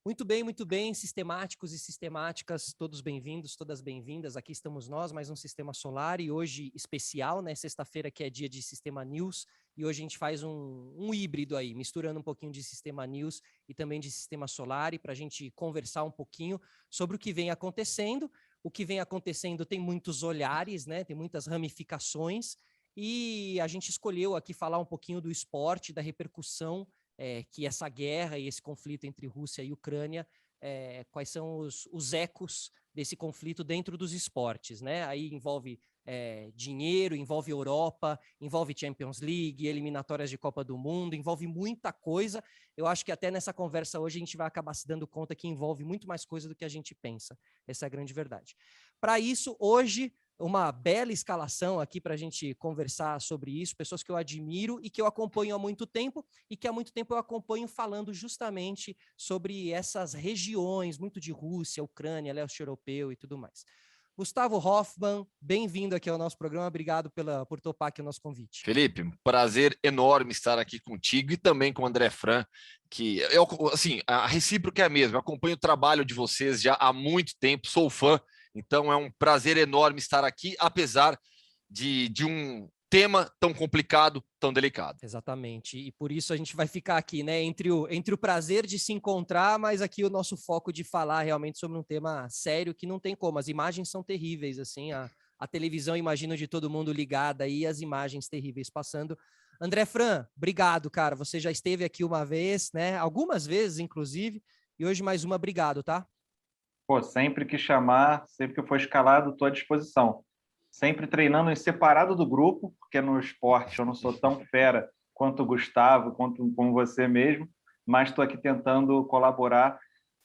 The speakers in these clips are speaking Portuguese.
Muito bem, sistemáticos e sistemáticas, todos bem-vindos, todas bem-vindas. Aqui estamos nós, mais um Sistema Solar e hoje especial, né? Sexta-feira que é dia de Sistema News e hoje a gente faz um híbrido aí, misturando um pouquinho de Sistema News e também de Sistema Solar e para a gente conversar um pouquinho sobre o que vem acontecendo. O que vem acontecendo tem muitos olhares, né? Tem muitas ramificações e a gente escolheu aqui falar um pouquinho do esporte, da repercussão que essa guerra e esse conflito entre Rússia e Ucrânia, quais são os ecos desse conflito dentro dos esportes, né? Aí envolve dinheiro, envolve Europa, envolve Champions League, eliminatórias de Copa do Mundo, envolve muita coisa. Eu acho que até nessa conversa hoje a gente vai acabar se dando conta que envolve muito mais coisa do que a gente pensa. Essa é a grande verdade. Para isso, hoje, uma bela escalação aqui para a gente conversar sobre isso, pessoas que eu admiro e que eu acompanho há muito tempo e que há muito tempo eu acompanho falando justamente sobre essas regiões, muito de Rússia, Ucrânia, leste europeu e tudo mais. Gustavo Hoffmann, bem-vindo aqui ao nosso programa, obrigado por topar aqui o nosso convite. Felipe, prazer enorme estar aqui contigo e também com o André Fran, que eu, assim, a recíproca é a mesma, eu acompanho o trabalho de vocês já há muito tempo, sou fã, então é um prazer enorme estar aqui, apesar de um tema tão complicado, tão delicado. Exatamente, e por isso a gente vai ficar aqui, né, entre o prazer de se encontrar, mas aqui o nosso foco de falar realmente sobre um tema sério que não tem como, as imagens são terríveis, assim, a televisão, imagino, de todo mundo ligada aí, as imagens terríveis passando. André Fran, obrigado, cara, você já esteve aqui uma vez, né, algumas vezes, inclusive, e hoje mais uma, obrigado, tá? Pô, sempre que chamar, sempre que eu for escalado, estou à disposição. Sempre treinando em separado do grupo, porque no esporte eu não sou tão fera quanto o Gustavo, quanto como você mesmo, mas estou aqui tentando colaborar,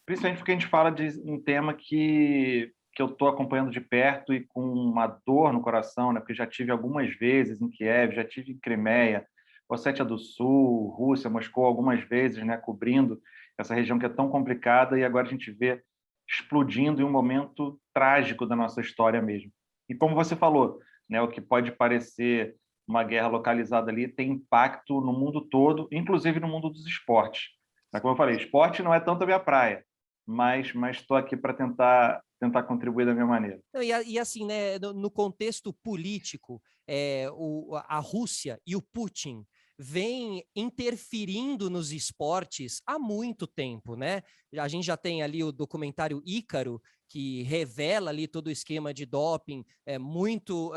principalmente porque a gente fala de um tema que eu estou acompanhando de perto e com uma dor no coração, né? Porque já tive algumas vezes em Kiev, já tive em Crimeia, Ossétia do Sul, Rússia, Moscou algumas vezes, né? Cobrindo essa região que é tão complicada e agora a gente vê explodindo em um momento trágico da nossa história mesmo. E como você falou, né, o que pode parecer uma guerra localizada ali tem impacto no mundo todo, inclusive no mundo dos esportes. Mas, como eu falei, esporte não é tanto a minha praia, mas estou aqui para tentar contribuir da minha maneira. E assim, né, no contexto político, a Rússia e o Putin vêm interferindo nos esportes há muito tempo, né? A gente já tem ali o documentário Ícaro, que revela ali todo o esquema de doping, muito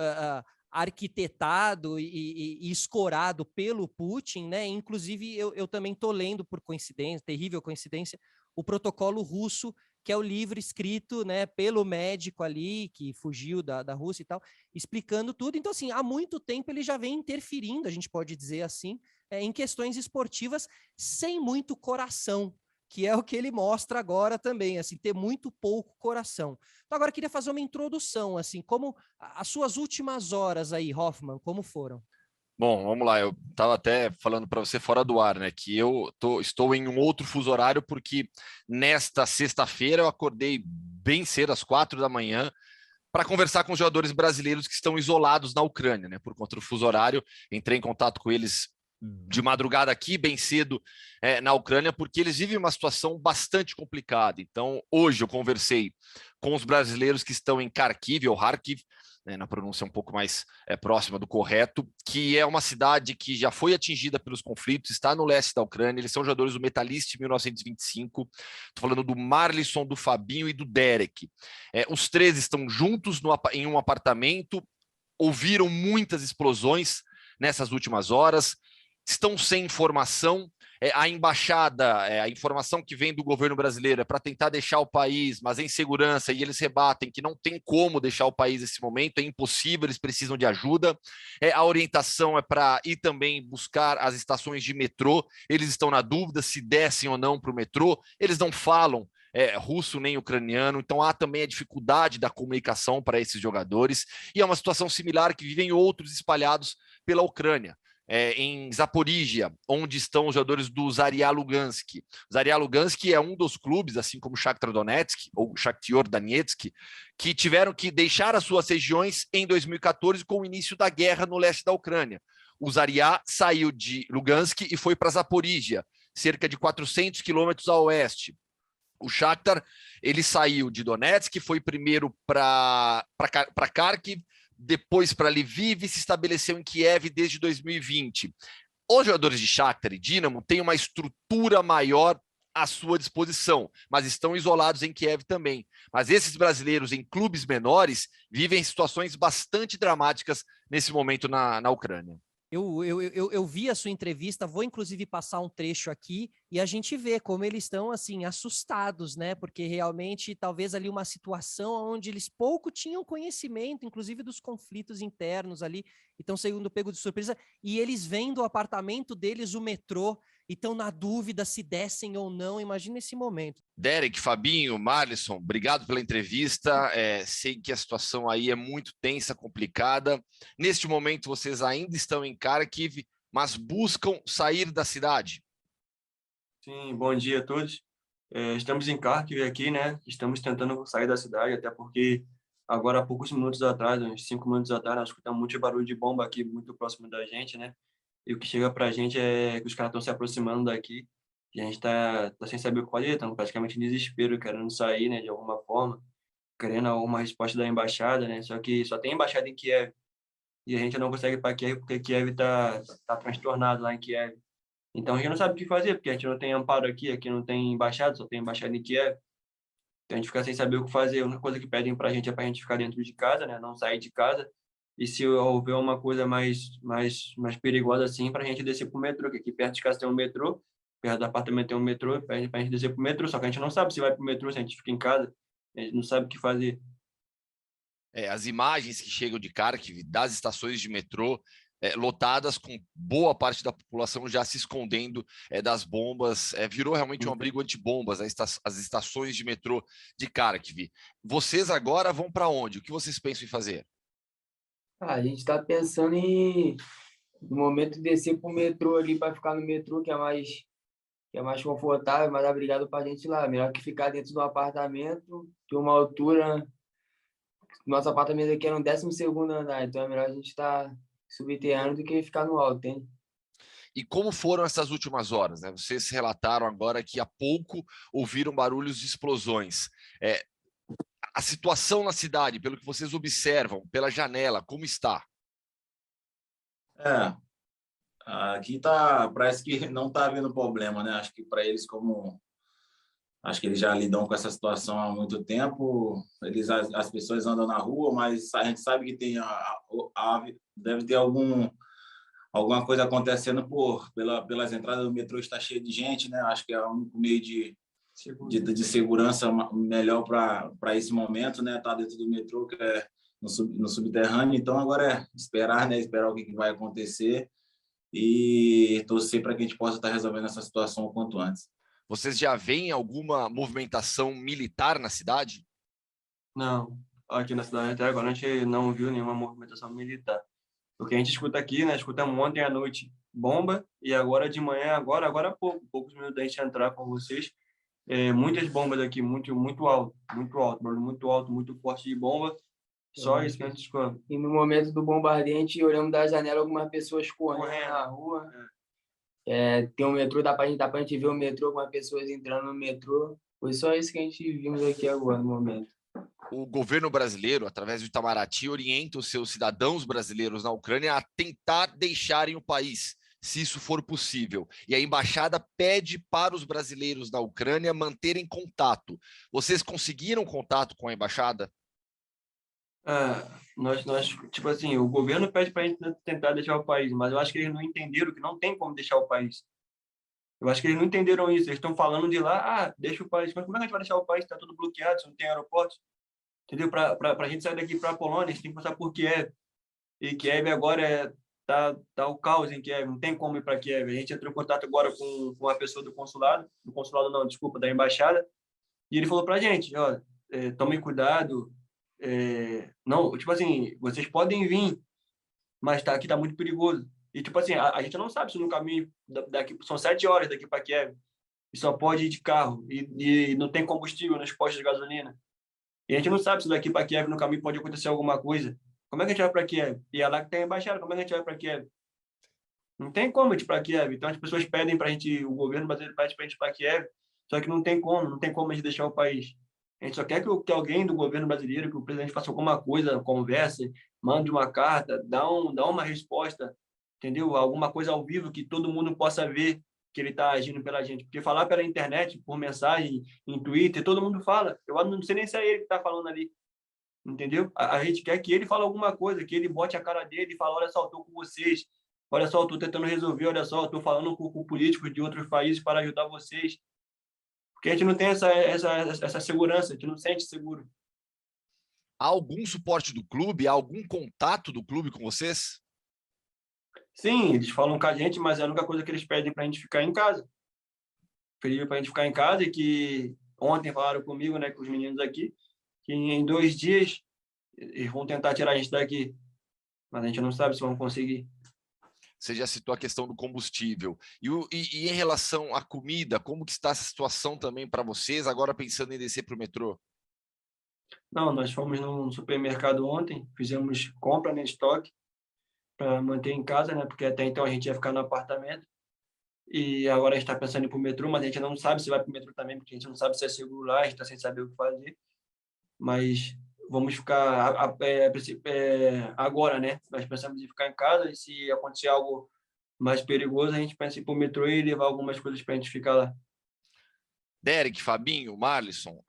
arquitetado e escorado pelo Putin, né? Inclusive, eu também estou lendo, por coincidência, terrível coincidência, o protocolo russo, que é o livro escrito, né, pelo médico ali, que fugiu da Rússia e tal, explicando tudo. Então, assim, há muito tempo ele já vem interferindo, a gente pode dizer assim, em questões esportivas sem muito coração, que é o que ele mostra agora também, assim, ter muito pouco coração. Então, agora eu queria fazer uma introdução, assim, como as suas últimas horas aí, Hoffmann, como foram? Bom, vamos lá. Eu estava até falando para você fora do ar, né? Que estou em um outro fuso horário, porque nesta sexta-feira eu acordei bem cedo, às 4 da manhã, para conversar com os jogadores brasileiros que estão isolados na Ucrânia, né? Por conta do fuso horário. Entrei em contato com eles de madrugada aqui, bem cedo, na Ucrânia, porque eles vivem uma situação bastante complicada. Então, hoje eu conversei com os brasileiros que estão em Kharkiv, ou Kharkiv, né, na pronúncia um pouco mais próxima do correto, que é uma cidade que já foi atingida pelos conflitos, está no leste da Ucrânia, eles são jogadores do Metalist 1925, estou falando do Marlisson, do Fabinho e do Derek. Os três estão juntos em um apartamento, ouviram muitas explosões nessas últimas horas, estão sem informação. A embaixada, a informação que vem do governo brasileiro é para tentar deixar o país, mas em segurança, e eles rebatem que não tem como deixar o país nesse momento, é impossível, eles precisam de ajuda. A orientação é para ir também buscar as estações de metrô, eles estão na dúvida se descem ou não para o metrô, eles não falam russo nem ucraniano, então há também a dificuldade da comunicação para esses jogadores, e é uma situação similar que vivem outros espalhados pela Ucrânia. Em Zaporígia, onde estão os jogadores do Zarya Lugansk. Zarya Lugansk é um dos clubes, assim como o Shakhtar Donetsk ou Shakhtar Donetsk, que tiveram que deixar as suas regiões em 2014 com o início da guerra no leste da Ucrânia. O Zarya saiu de Lugansk e foi para Zaporígia, cerca de 400 quilômetros a oeste. O Shakhtar, ele saiu de Donetsk, foi primeiro para Kharkiv, depois para Lviv e se estabeleceu em Kiev desde 2020. Os jogadores de Shakhtar e Dynamo têm uma estrutura maior à sua disposição, mas estão isolados em Kiev também. Mas esses brasileiros em clubes menores vivem situações bastante dramáticas nesse momento na Ucrânia. Eu vi a sua entrevista, vou inclusive passar um trecho aqui e a gente vê como eles estão assim assustados, né? Porque realmente talvez ali uma situação onde eles pouco tinham conhecimento, inclusive dos conflitos internos ali, e estão sendo pego de surpresa, e eles vêm do apartamento deles o metrô e estão na dúvida se descem ou não. Imagina esse momento. Derek, Fabinho, Marlisson, obrigado pela entrevista. Sei que a situação aí é muito tensa, complicada. Neste momento, vocês ainda estão em Kharkiv, mas buscam sair da cidade. Sim, bom dia a todos. Estamos em Kharkiv aqui, né? Estamos tentando sair da cidade, até porque agora há poucos minutos atrás, uns 5 minutos atrás, nós escutamos muito barulho de bomba aqui, muito próximo da gente, né? E o que chega para a gente é que os caras estão se aproximando daqui e a gente tá sem saber o que fazer, estamos praticamente em desespero, querendo sair, né, de alguma forma, querendo alguma resposta da embaixada, né? Só que só tem embaixada em Kiev e a gente não consegue ir para Kiev porque Kiev tá transtornado lá em Kiev. Então a gente não sabe o que fazer, porque a gente não tem amparo aqui não tem embaixada, só tem embaixada em Kiev. Então a gente fica sem saber o que fazer. A única coisa que pedem para a gente é para a gente ficar dentro de casa, né? Não sair de casa. E se houver uma coisa mais perigosa assim, para a gente descer para o metrô, que aqui perto de casa tem um metrô, perto do apartamento tem um metrô, para a gente descer para o metrô. Só que a gente não sabe se vai para o metrô, se a gente fica em casa, a gente não sabe o que fazer. As imagens que chegam de Kharkiv, das estações de metrô, lotadas com boa parte da população já se escondendo das bombas, virou realmente um abrigo antibombas, as estações de metrô de Kharkiv. Vocês agora vão para onde? O que vocês pensam em fazer? A gente está pensando em, no momento, descer para o metrô ali, para ficar no metrô, que é mais confortável, mais abrigado para a gente lá. Melhor que ficar dentro do apartamento, de uma altura. Nosso apartamento aqui é no 12º andar, então é melhor a gente estar subterrâneo do que ficar no alto, hein? E como foram essas últimas horas, né? Vocês relataram agora que há pouco ouviram barulhos de explosões. A situação na cidade, pelo que vocês observam, pela janela, como está? Aqui parece que não está havendo problema, né? Acho que para eles, acho que eles já lidam com essa situação há muito tempo. As pessoas andam na rua, mas a gente sabe que deve ter alguma coisa acontecendo pelas entradas do metrô, está cheio de gente, né? Acho que é o único meio de segurança melhor para esse momento, né? Tá dentro do metrô, que é no subterrâneo. Então agora é esperar, né? Esperar o que vai acontecer e torcer para que a gente possa estar resolvendo essa situação o quanto antes. Vocês já veem alguma movimentação militar na cidade? Não, aqui na cidade até agora a gente não viu nenhuma movimentação militar. O que a gente escuta aqui, né? Escutamos ontem à noite bomba e agora de manhã, agora há poucos minutos da gente entrar com vocês, muitas bombas aqui, muito alto, barulho muito alto, muito forte de bomba. Só isso que a gente escuta. E no momento do bombardeio, a gente olhando da janela algumas pessoas correndo na rua. Tem um metrô, dá pra gente ver o metrô, algumas pessoas entrando no metrô. Foi só isso que a gente vimos aqui agora no momento. O governo brasileiro, através do Itamaraty, orienta os seus cidadãos brasileiros na Ucrânia a tentar deixarem o país, se isso for possível. E a embaixada pede para os brasileiros na Ucrânia manterem contato. Vocês conseguiram contato com a embaixada? Nós, tipo assim, o governo pede para a gente tentar deixar o país, mas eu acho que eles não entenderam que não tem como deixar o país. Eu acho que eles não entenderam isso. Eles estão falando de lá, deixa o país. Mas como é que a gente vai deixar o país? Está tudo bloqueado, não tem aeroporto. Entendeu? Para a gente sair daqui para a Polônia, a gente tem que passar por Kiev. E Kiev agora tá o caos em Kiev, não tem como ir para Kiev. A gente entrou em contato agora com a pessoa do consulado não, desculpa, da embaixada, e ele falou para a gente, ó, tomem cuidado, não, tipo assim, vocês podem vir, mas aqui tá muito perigoso. E tipo assim, a gente não sabe se no caminho daqui são 7 horas daqui para Kiev, e só pode ir de carro, e não tem combustível nos postos de gasolina. E a gente não sabe se daqui para Kiev no caminho pode acontecer alguma coisa. Como é que a gente vai para Kiev? E é lá que tem a embaixada, como é que a gente vai para Kiev? Não tem como a gente ir para Kiev. Então as pessoas pedem para a gente, o governo brasileiro pede para a gente ir para Kiev, Só que não tem como a gente deixar o país. A gente só quer que alguém do governo brasileiro, que o presidente faça alguma coisa, converse, mande uma carta, dá uma resposta, entendeu? Alguma coisa ao vivo que todo mundo possa ver que ele está agindo pela gente. Porque falar pela internet, por mensagem, em Twitter, todo mundo fala. Eu não sei nem se é ele que está falando ali, entendeu? A gente quer que ele fale alguma coisa, que ele bote a cara dele e fale, olha só, eu estou com vocês, olha só, eu estou tentando resolver, olha só, eu estou falando com políticos de outros países para ajudar vocês. Porque a gente não tem essa segurança, a gente não se sente seguro. Há algum suporte do clube? Há algum contato do clube com vocês? Sim, eles falam com a gente, mas é a única coisa que eles pedem para a gente ficar em casa. Pediram para a gente ficar em casa e que ontem falaram comigo, né, com os meninos aqui, que em 2 dias eles vão tentar tirar a gente daqui. Mas a gente não sabe se vão conseguir. Você já citou a questão do combustível. E em relação à comida, como que está essa situação também para vocês, agora pensando em descer para o metrô? Não, nós fomos num supermercado ontem, fizemos compra no estoque para manter em casa, né? Porque até então a gente ia ficar no apartamento. E agora a gente está pensando em ir para o metrô, mas a gente não sabe se vai para o metrô também, porque a gente não sabe se é seguro lá, a gente está sem saber o que fazer. Mas vamos ficar agora, né? Nós pensamos em ficar em casa e se acontecer algo mais perigoso, a gente pensa em ir para o metrô e levar algumas coisas para a gente ficar lá. Derek, Fabinho, Marlisson,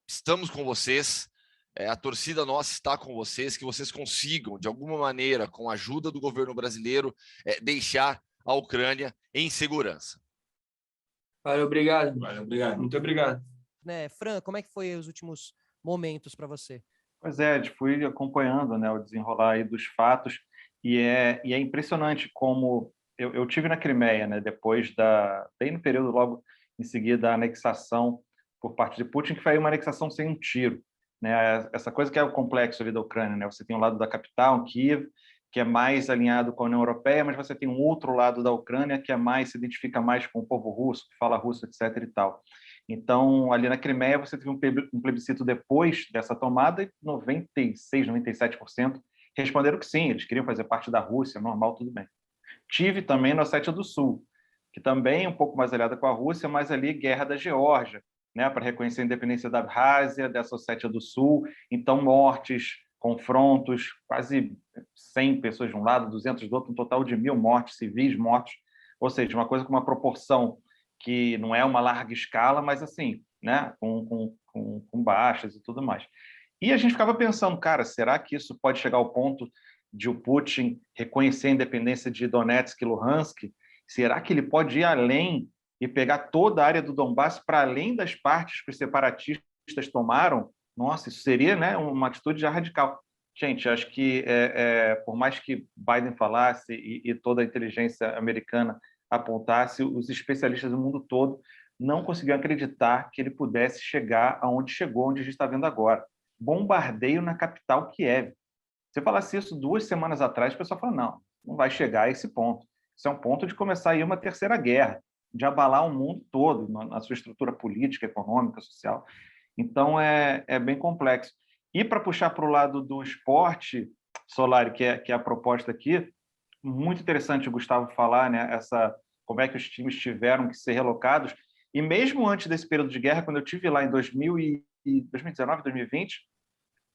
estamos com vocês. A torcida nossa está com vocês, que vocês consigam, de alguma maneira, com a ajuda do governo brasileiro, deixar a Ucrânia em segurança. Valeu, obrigado. Valeu, obrigado. Muito obrigado. Né, Fran, como é que foi os últimos momentos para você? Pois é, fui acompanhando, né, o desenrolar aí dos fatos e é impressionante como eu tive na Crimeia, né, bem no período logo em seguida da anexação por parte de Putin, que foi uma anexação sem um tiro, né, essa coisa que é o complexo ali da Ucrânia, né, você tem um lado da capital, Kiev, que é mais alinhado com a União Europeia, mas você tem um outro lado da Ucrânia que se identifica mais com o povo russo, que fala russo, etc. e tal. Então, ali na Crimeia, você teve um plebiscito depois dessa tomada e 96%, 97% responderam que sim, eles queriam fazer parte da Rússia, normal, tudo bem. Tive também na Ossétia do Sul, que também é um pouco mais aliada com a Rússia, mas ali guerra da Geórgia, né, para reconhecer a independência da Abkhazia, dessa Ossétia do Sul. Então, mortes, confrontos, quase 100 pessoas de um lado, 200 do outro, um total de 1.000 mortes, civis mortos, ou seja, uma coisa com uma proporção que não é uma larga escala, mas assim, né, com baixas e tudo mais. E a gente ficava pensando, cara, será que isso pode chegar ao ponto de o Putin reconhecer a independência de Donetsk e Luhansk? Será que ele pode ir além e pegar toda a área do Donbass para além das partes que os separatistas tomaram? Nossa, isso seria, né, uma atitude já radical. Gente, acho que por mais que Biden falasse e toda a inteligência americana apontasse, os especialistas do mundo todo não conseguiam acreditar que ele pudesse chegar aonde chegou, onde a gente está vendo agora. Bombardeio na capital Kiev. Se eu falasse isso 2 semanas atrás, o pessoal fala, não vai chegar a esse ponto. Isso é um ponto de começar aí uma terceira guerra, de abalar o mundo todo, na sua estrutura política, econômica, social. Então, é bem complexo. E para puxar para o lado do esporte, Solari, que é a proposta aqui, muito interessante o Gustavo falar, né, como é que os times tiveram que ser relocados. E mesmo antes desse período de guerra, quando eu estive lá em 2019, 2020,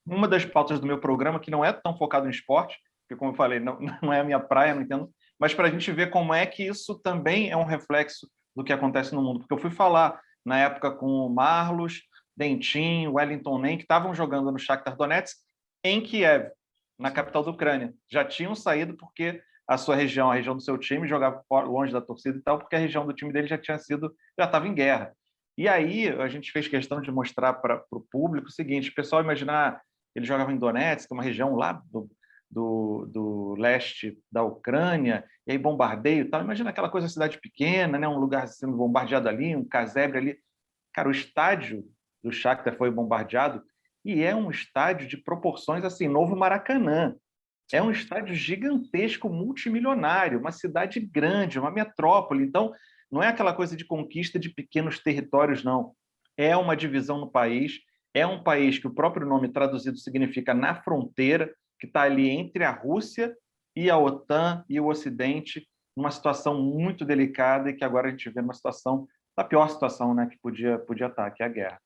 uma das pautas do meu programa, que não é tão focado em esporte, porque, como eu falei, não é a minha praia, não entendo, mas para a gente ver como é que isso também é um reflexo do que acontece no mundo. Porque eu fui falar, na época, com o Marlos, Dentin, Wellington Nem, que estavam jogando no Shakhtar Donetsk, em Kiev, na capital da Ucrânia. Já tinham saído porque a sua região, a região do seu time, jogava longe da torcida e tal, porque a região do time dele já estava em guerra. E aí a gente fez questão de mostrar para o público o seguinte: o pessoal imaginar, ele jogava em Donetsk, uma região lá do leste da Ucrânia, e aí bombardeio e tal. Imagina aquela coisa, cidade pequena, né, um lugar sendo bombardeado ali, um casebre ali. Cara, o estádio do Shakhtar foi bombardeado e é um estádio de proporções assim, novo Maracanã. É um estádio gigantesco, multimilionário, uma cidade grande, uma metrópole. Então, não é aquela coisa de conquista de pequenos territórios, não. É uma divisão no país, é um país que o próprio nome traduzido significa na fronteira, que está ali entre a Rússia e a OTAN e o Ocidente, numa situação muito delicada e que agora a gente vê uma situação da pior situação, né, que podia estar, que é a guerra.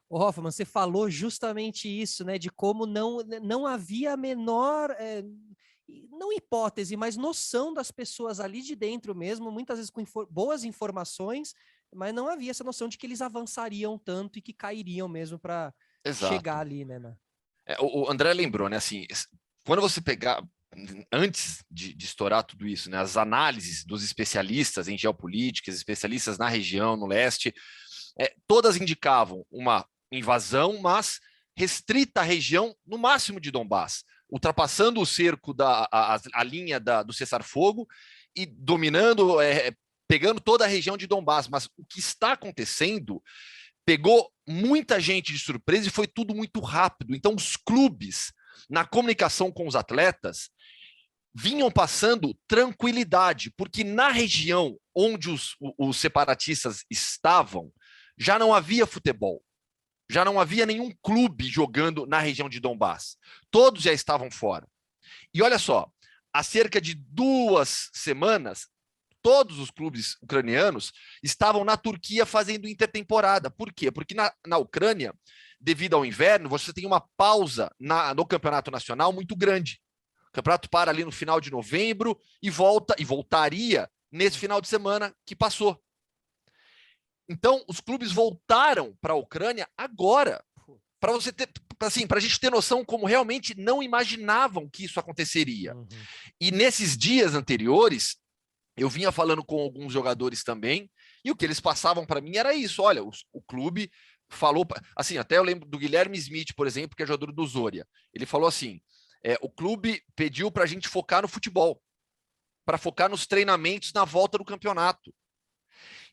Ô, Hoffman, você falou justamente isso, né, de como não havia a menor, não hipótese, mas noção das pessoas ali de dentro mesmo, muitas vezes com boas informações, mas não havia essa noção de que eles avançariam tanto e que cairiam mesmo para chegar Exato. ali, né? O André lembrou, né? Assim, quando você pegar, antes de estourar tudo isso, né? As análises dos especialistas em geopolítica, especialistas na região, no leste, todas indicavam uma invasão, mas restrita à região, no máximo de Donbás, ultrapassando o cerco a linha do cessar-fogo e dominando, pegando toda a região de Donbás. Mas o que está acontecendo pegou muita gente de surpresa e foi tudo muito rápido. Então, os clubes, na comunicação com os atletas, vinham passando tranquilidade, porque na região onde os separatistas estavam, já não havia futebol. Já não havia nenhum clube jogando na região de Donbás. Todos já estavam fora. E olha só, há cerca de 2 semanas, todos os clubes ucranianos estavam na Turquia fazendo intertemporada. Por quê? Porque na Ucrânia, devido ao inverno, você tem uma pausa no campeonato nacional muito grande. O campeonato para ali no final de novembro e voltaria nesse final de semana que passou. Então, os clubes voltaram para a Ucrânia agora, para você ter, assim, para a gente ter noção como realmente não imaginavam que isso aconteceria. Uhum. E nesses dias anteriores, eu vinha falando com alguns jogadores também, e o que eles passavam para mim era isso. Olha, o clube falou, assim, até eu lembro do Guilherme Smith, por exemplo, que é jogador do Zorya. Ele falou assim: o clube pediu para a gente focar no futebol, para focar nos treinamentos na volta do campeonato.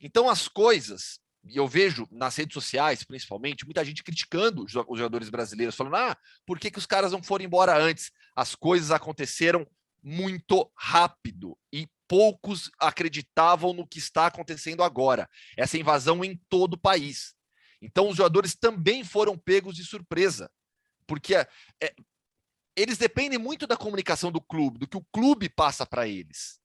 Então, as coisas, e eu vejo nas redes sociais, principalmente, muita gente criticando os jogadores brasileiros, falando: por que os caras não foram embora antes? As coisas aconteceram muito rápido e poucos acreditavam no que está acontecendo agora. Essa invasão em todo o país. Então, os jogadores também foram pegos de surpresa, porque eles dependem muito da comunicação do clube, do que o clube passa para eles.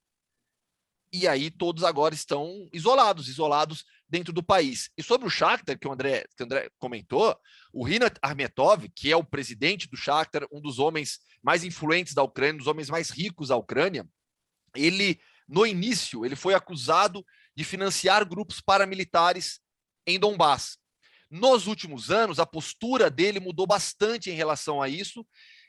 E aí todos agora estão isolados dentro do país. E sobre o Shakhtar, que o André comentou, o Rinat Akhmetov, que é o presidente do Shakhtar, um dos homens mais influentes da Ucrânia, um dos homens mais ricos da Ucrânia, ele, no início, ele foi acusado de financiar grupos paramilitares em Donbás. Nos últimos anos, a postura dele mudou bastante em relação a isso,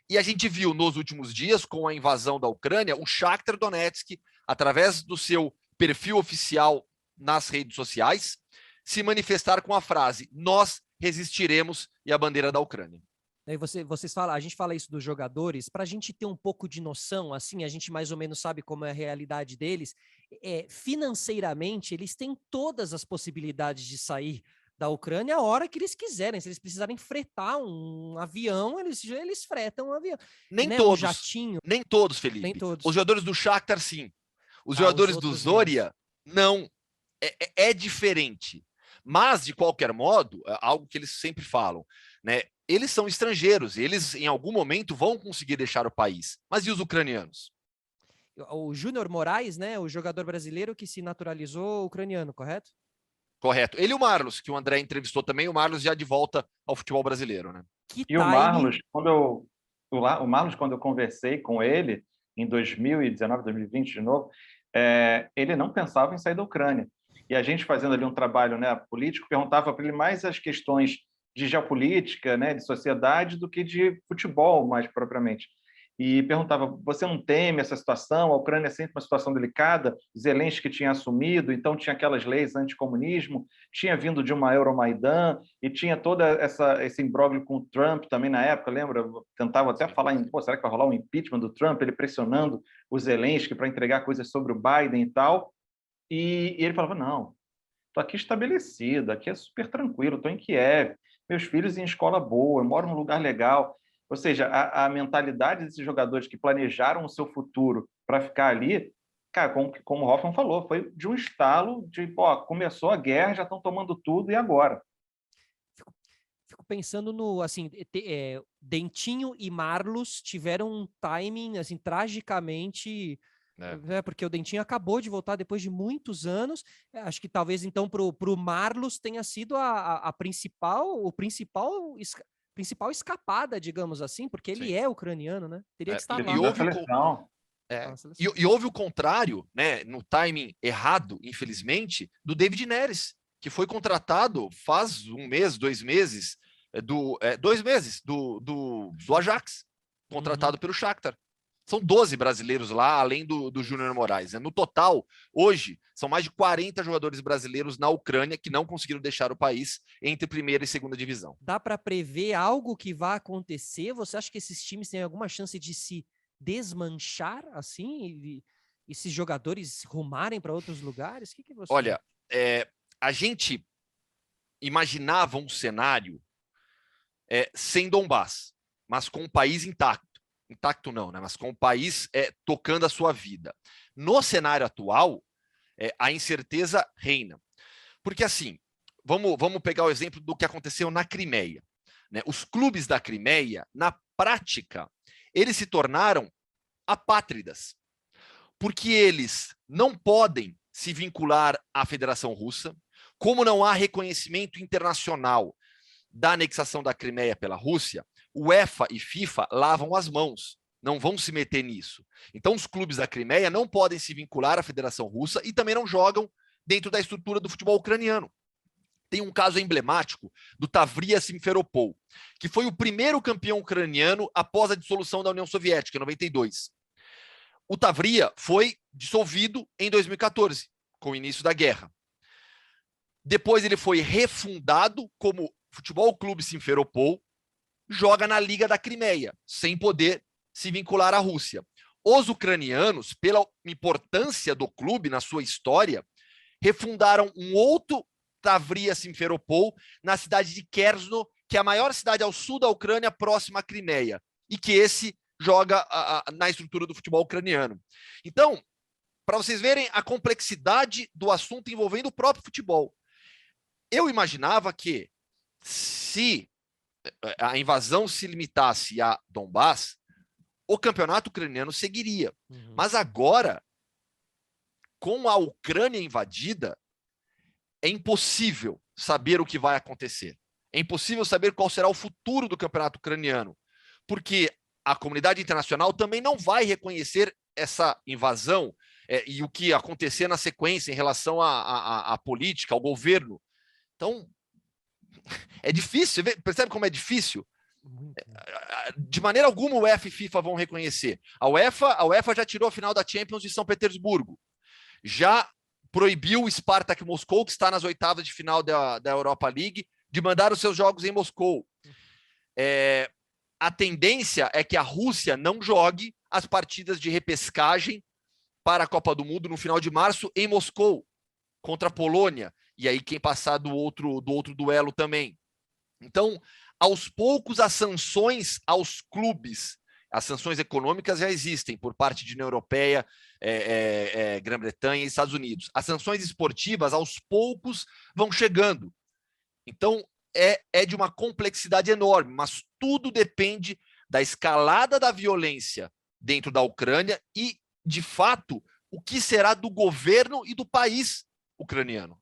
e a gente viu nos últimos dias, com a invasão da Ucrânia, o Shakhtar Donetsk, através do seu perfil oficial nas redes sociais, se manifestar com a frase: nós resistiremos, e a bandeira da Ucrânia. Aí vocês falam, a gente fala isso dos jogadores, para a gente ter um pouco de noção, assim, a gente mais ou menos sabe como é a realidade deles. Financeiramente, eles têm todas as possibilidades de sair da Ucrânia a hora que eles quiserem. Se eles precisarem fretar um avião, eles fretam um avião. Nem né? todos. Um jatinho. Nem todos, Felipe. Nem todos. Os jogadores do Shakhtar, sim. Os jogadores do Zorya, não. É diferente. Mas, de qualquer modo, é algo que eles sempre falam, né? Eles são estrangeiros, eles em algum momento vão conseguir deixar o país. Mas e os ucranianos? O Júnior Moraes, né? O jogador brasileiro que se naturalizou ucraniano, correto? Correto. Ele e o Marlos, que o André entrevistou também, o Marlos já de volta ao futebol brasileiro, né? O Marlos, quando eu conversei com ele em 2019, 2020 de novo, ele não pensava em sair da Ucrânia. E a gente fazendo ali um trabalho, né, político, perguntava para ele mais as questões de geopolítica, né, de sociedade, do que de futebol, mais propriamente. E perguntava: você não teme essa situação? A Ucrânia é sempre uma situação delicada. Zelensky tinha assumido, então tinha aquelas leis anticomunismo, tinha vindo de uma Euromaidan e tinha toda esse imbróglio com o Trump também na época, lembra? Tentavam até falar em, será que vai rolar um impeachment do Trump? Ele pressionando o Zelensky para entregar coisas sobre o Biden e tal. E ele falava: não, estou aqui estabelecido, aqui é super tranquilo, estou em Kiev, meus filhos em escola boa, eu moro num lugar legal. Ou seja, a mentalidade desses jogadores que planejaram o seu futuro para ficar ali, cara, como o Hoffman falou, foi de um estalo de, começou a guerra, já estão tomando tudo, e agora? Fico pensando no, assim, Dentinho e Marlos tiveram um timing, assim, tragicamente Porque o Dentinho acabou de voltar depois de muitos anos. Acho que talvez então para o Marlos tenha sido a principal escapada, digamos assim, porque ele é ucraniano, né? Teria que estar lá. E houve E houve o contrário, né, no timing errado, infelizmente, do David Neres, que foi contratado faz um mês, 2 meses, 2 meses do Ajax, contratado pelo Shakhtar. São 12 brasileiros lá, além do Júnior Moraes. No total, hoje, são mais de 40 jogadores brasileiros na Ucrânia que não conseguiram deixar o país entre primeira e segunda divisão. Dá para prever algo que vai acontecer? Você acha que esses times têm alguma chance de se desmanchar assim e esses jogadores rumarem para outros lugares? O que você... Olha, a gente imaginava um cenário sem Donbás, mas com o país intacto. Intacto não, né? Mas com o país tocando a sua vida. No cenário atual, a incerteza reina. Porque assim, vamos pegar o exemplo do que aconteceu na Crimeia. Né? Os clubes da Crimeia, na prática, eles se tornaram apátridas, porque eles não podem se vincular à Federação Russa, como não há reconhecimento internacional da anexação da Crimeia pela Rússia, UEFA e FIFA lavam as mãos, não vão se meter nisso. Então, os clubes da Crimeia não podem se vincular à Federação Russa e também não jogam dentro da estrutura do futebol ucraniano. Tem um caso emblemático do Tavria Simferopol, que foi o primeiro campeão ucraniano após a dissolução da União Soviética, em 92. O Tavria foi dissolvido em 2014, com o início da guerra. Depois ele foi refundado como Futebol Clube Simferopol, joga na Liga da Crimeia, sem poder se vincular à Rússia. Os ucranianos, pela importância do clube na sua história, refundaram um outro Tavria Simferopol na cidade de Kersno, que é a maior cidade ao sul da Ucrânia, próxima à Crimeia, e que esse joga na estrutura do futebol ucraniano. Então, para vocês verem a complexidade do assunto envolvendo o próprio futebol, eu imaginava que se a invasão se limitasse a Donbás, o campeonato ucraniano seguiria. Mas agora, com a Ucrânia invadida, é impossível saber o que vai acontecer. É impossível saber qual será o futuro do campeonato ucraniano, porque a comunidade internacional também não vai reconhecer essa invasão e o que acontecer na sequência em relação à política, ao governo. Então, é difícil, percebe como é difícil? De maneira alguma o UEFA e FIFA vão reconhecer. A UEFA já tirou a final da Champions de São Petersburgo. Já proibiu o Spartak Moscou, que está nas oitavas de final da Europa League, de mandar os seus jogos em Moscou. A tendência é que a Rússia não jogue as partidas de repescagem para a Copa do Mundo no final de março em Moscou, contra a Polônia. E aí quem passar do outro duelo também. Então, aos poucos, as sanções aos clubes, as sanções econômicas já existem por parte de União Europeia, Grã-Bretanha e Estados Unidos. As sanções esportivas, aos poucos, vão chegando. Então, é de uma complexidade enorme, mas tudo depende da escalada da violência dentro da Ucrânia e, de fato, o que será do governo e do país ucraniano.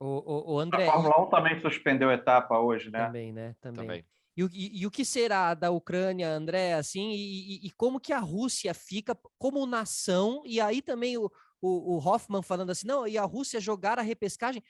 O André, a Fórmula 1 também suspendeu a etapa hoje, né? Também, né? Também. E o que será da Ucrânia, André, assim, e como que a Rússia fica como nação, e aí também o Hoffman falando assim, não, e a Rússia jogar a repescagem,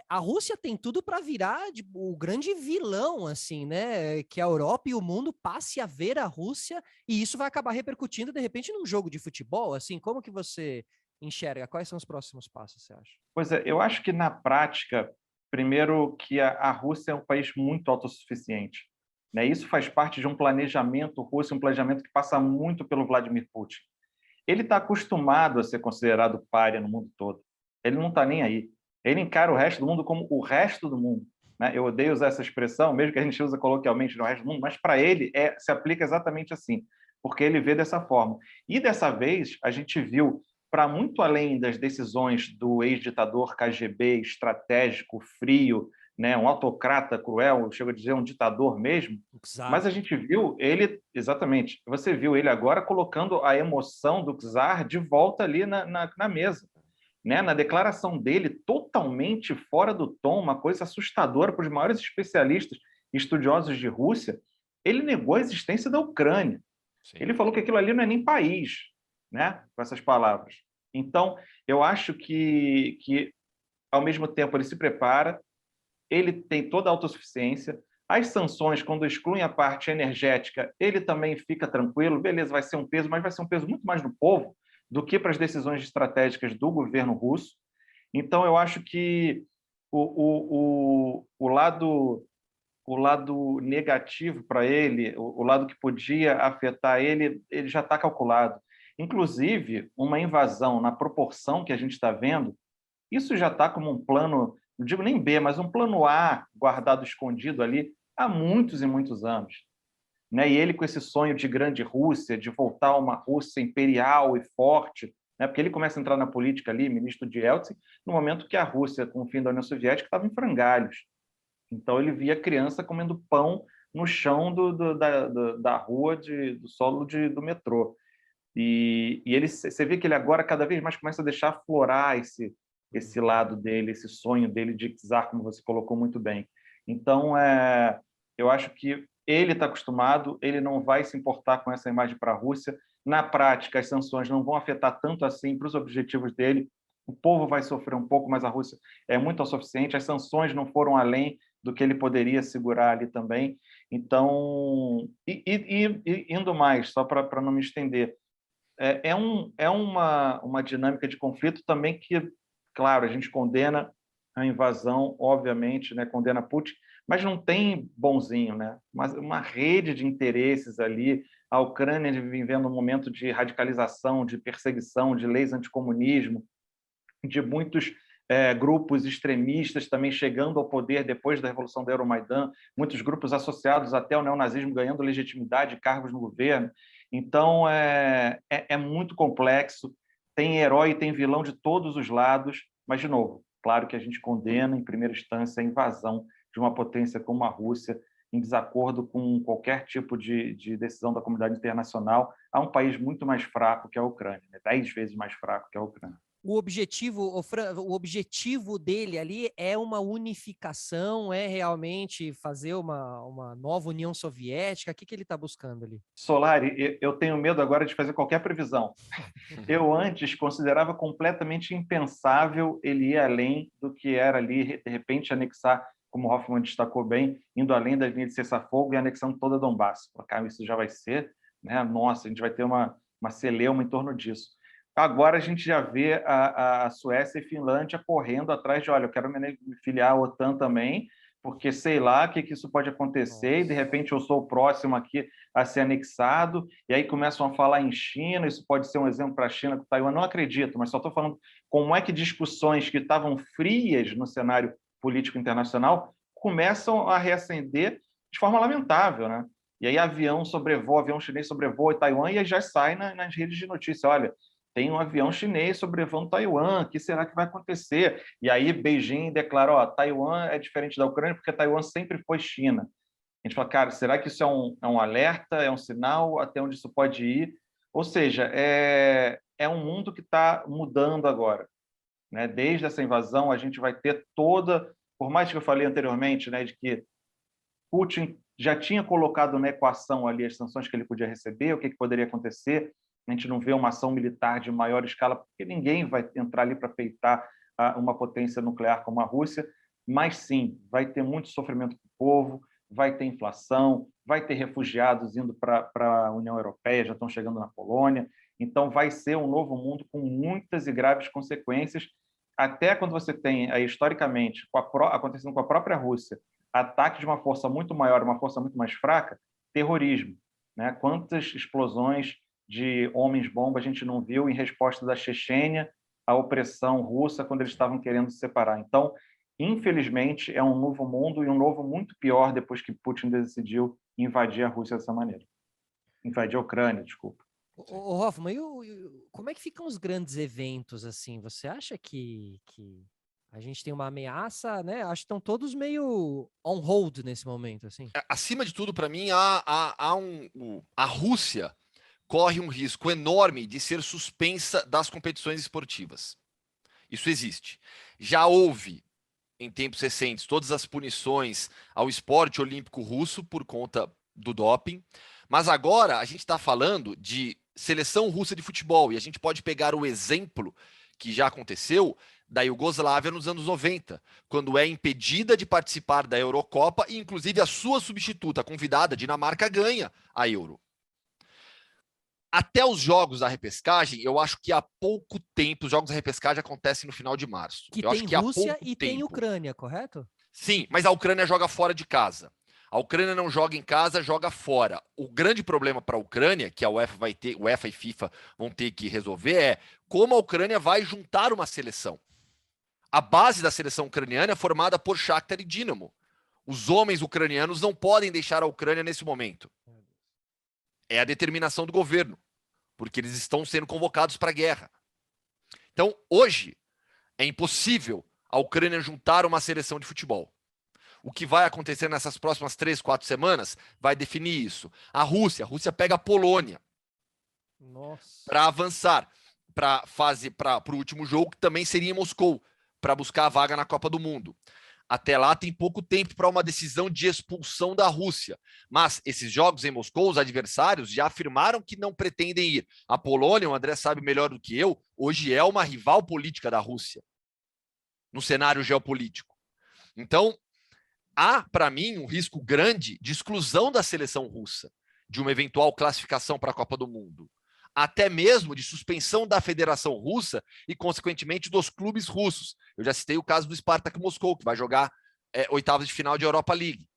a Rússia tem tudo para virar o grande vilão, assim, né? Que a Europa e o mundo passe a ver a Rússia, e isso vai acabar repercutindo, de repente, num jogo de futebol, assim, como que você enxerga? Quais são os próximos passos, você acha? Pois é, eu acho que na prática, primeiro que a Rússia é um país muito autossuficiente, né? Isso faz parte de um planejamento russo, um planejamento que passa muito pelo Vladimir Putin. Ele está acostumado a ser considerado pária no mundo todo. Ele não está nem aí. Ele encara o resto do mundo como o resto do mundo, né? Eu odeio usar essa expressão, mesmo que a gente usa coloquialmente no resto do mundo, mas para ele se aplica exatamente assim, porque ele vê dessa forma. E dessa vez a gente viu, para muito além das decisões do ex-ditador KGB, estratégico, frio, né, um autocrata cruel, eu chego a dizer um ditador mesmo, mas a gente viu ele, exatamente, você viu ele agora colocando a emoção do czar de volta ali na mesa, né? Na declaração dele, totalmente fora do tom, uma coisa assustadora para os maiores especialistas e estudiosos de Rússia, ele negou a existência da Ucrânia. Sim. Ele falou que aquilo ali não é nem país, né? Com essas palavras. Então, eu acho que ao mesmo tempo, ele se prepara, ele tem toda a autossuficiência. As sanções, quando excluem a parte energética, ele também fica tranquilo, beleza, vai ser um peso, mas vai ser um peso muito mais do povo do que para as decisões estratégicas do governo russo. Então, eu acho que o lado negativo para ele, o lado que podia afetar ele, ele já está calculado. Inclusive, uma invasão na proporção que a gente está vendo, isso já está como um plano, não digo nem B, mas um plano A guardado escondido ali há muitos e muitos anos. Né? E ele com esse sonho de grande Rússia, de voltar a uma Rússia imperial e forte, né? Porque ele começa a entrar na política ali, ministro de Yeltsin, no momento que a Rússia, com o fim da União Soviética, estava em frangalhos. Então ele via criança comendo pão no chão da rua, do solo do metrô. E ele, você vê que ele agora cada vez mais começa a deixar aflorar esse lado dele, esse sonho dele de czar, como você colocou muito bem. Então, eu acho que ele está acostumado, ele não vai se importar com essa imagem para a Rússia. Na prática, as sanções não vão afetar tanto assim para os objetivos dele. O povo vai sofrer um pouco, mas a Rússia é muito autossuficiente. As sanções não foram além do que ele poderia segurar ali também. Então, indo mais, só para não me estender, é uma dinâmica de conflito também que, claro, a gente condena a invasão, obviamente, né, condena Putin, mas não tem bonzinho, né? Mas uma rede de interesses ali, a Ucrânia vivendo um momento de radicalização, de perseguição, de leis anticomunismo, de muitos grupos extremistas também chegando ao poder depois da Revolução do Euromaidan, muitos grupos associados até ao neonazismo ganhando legitimidade e cargos no governo. Então, é muito complexo, tem herói e tem vilão de todos os lados, mas, de novo, claro que a gente condena, em primeira instância, a invasão de uma potência como a Rússia, em desacordo com qualquer tipo de decisão da comunidade internacional, a um país muito mais fraco que a Ucrânia, né? 10 vezes mais fraco que a Ucrânia. O objetivo dele ali é uma unificação, é realmente fazer uma nova União Soviética? O que ele está buscando ali? Solari, eu tenho medo agora de fazer qualquer previsão. Eu antes considerava completamente impensável ele ir além do que era ali, de repente anexar, como o Hoffman destacou bem, indo além da linha de cessar-fogo e anexando toda a Donbass. Cara, isso já vai ser, né? Nossa, a gente vai ter uma celeuma em torno disso. Agora a gente já vê a Suécia e Finlândia correndo atrás de, olha, eu quero me filiar à OTAN também, porque sei lá o que isso pode acontecer, e de repente eu sou o próximo aqui a ser anexado, e aí começam a falar em China, isso pode ser um exemplo para a China com Taiwan, não acredito, mas só estou falando como é que discussões que estavam frias no cenário político internacional começam a reacender de forma lamentável, né? E aí avião chinês sobrevoa Taiwan e aí já sai nas redes de notícia, olha, tem um avião chinês sobrevoando Taiwan, o que será que vai acontecer? E aí Beijing declara, ó, Taiwan é diferente da Ucrânia porque Taiwan sempre foi China. A gente fala, cara, será que isso é um alerta, é um sinal, até onde isso pode ir? Ou seja, é um mundo que está mudando agora. Né? Desde essa invasão, a gente vai ter toda, por mais que eu falei anteriormente, né, de que Putin já tinha colocado na equação ali as sanções que ele podia receber, o que poderia acontecer. A gente não vê uma ação militar de maior escala, porque ninguém vai entrar ali para peitar uma potência nuclear como a Rússia, mas sim, vai ter muito sofrimento para o povo, vai ter inflação, vai ter refugiados indo para a União Europeia, já estão chegando na Polônia, então vai ser um novo mundo com muitas e graves consequências, até quando você tem, historicamente, acontecendo com a própria Rússia, ataque de uma força muito maior, uma força muito mais fraca, terrorismo. Né? Quantas explosões de homens-bomba a gente não viu em resposta da Chechênia à opressão russa quando eles estavam querendo se separar. Então, infelizmente, é um novo mundo e um novo muito pior depois que Putin decidiu invadir a Rússia dessa maneira. Invadir a Ucrânia, desculpa. Ô Hoffman, como é que ficam os grandes eventos assim? Você acha que A gente tem uma ameaça, né? Acho que estão todos meio on hold nesse momento, assim. Acima de tudo, para mim, a Rússia corre um risco enorme de ser suspensa das competições esportivas. Isso existe. Já houve, em tempos recentes, todas as punições ao esporte olímpico russo por conta do doping, mas agora a gente está falando de seleção russa de futebol, e a gente pode pegar o exemplo que já aconteceu da Iugoslávia nos anos 90, quando é impedida de participar da Eurocopa e, inclusive, a sua substituta convidada, a Dinamarca, ganha a Euro. Até os jogos da repescagem, eu acho que há pouco tempo, os jogos da repescagem acontecem no final de março. Que eu tem acho que há Rússia pouco e tempo. tem Ucrânia, correto? Sim, mas a Ucrânia joga fora de casa. A Ucrânia não joga em casa, joga fora. O grande problema para a Ucrânia, que a UEFA vai ter, UEFA e FIFA vão ter que resolver, é como a Ucrânia vai juntar uma seleção. A base da seleção ucraniana é formada por Shakhtar e Dinamo. Os homens ucranianos não podem deixar a Ucrânia nesse momento. É a determinação do governo, porque eles estão sendo convocados para a guerra. Então, hoje, é impossível a Ucrânia juntar uma seleção de futebol. O que vai acontecer nessas próximas 3, 4 semanas vai definir isso. A Rússia pega a Polônia para avançar para o último jogo, que também seria em Moscou, para buscar a vaga na Copa do Mundo. Até lá tem pouco tempo para uma decisão de expulsão da Rússia. Mas esses jogos em Moscou, os adversários já afirmaram que não pretendem ir. A Polônia, o André sabe melhor do que eu, hoje é uma rival política da Rússia no cenário geopolítico. Então, há, para mim, um risco grande de exclusão da seleção russa de uma eventual classificação para a Copa do Mundo. Até mesmo de suspensão da Federação Russa e, consequentemente, dos clubes russos. Eu já citei o caso do Spartak Moscou, que vai jogar oitavas de final de Europa League.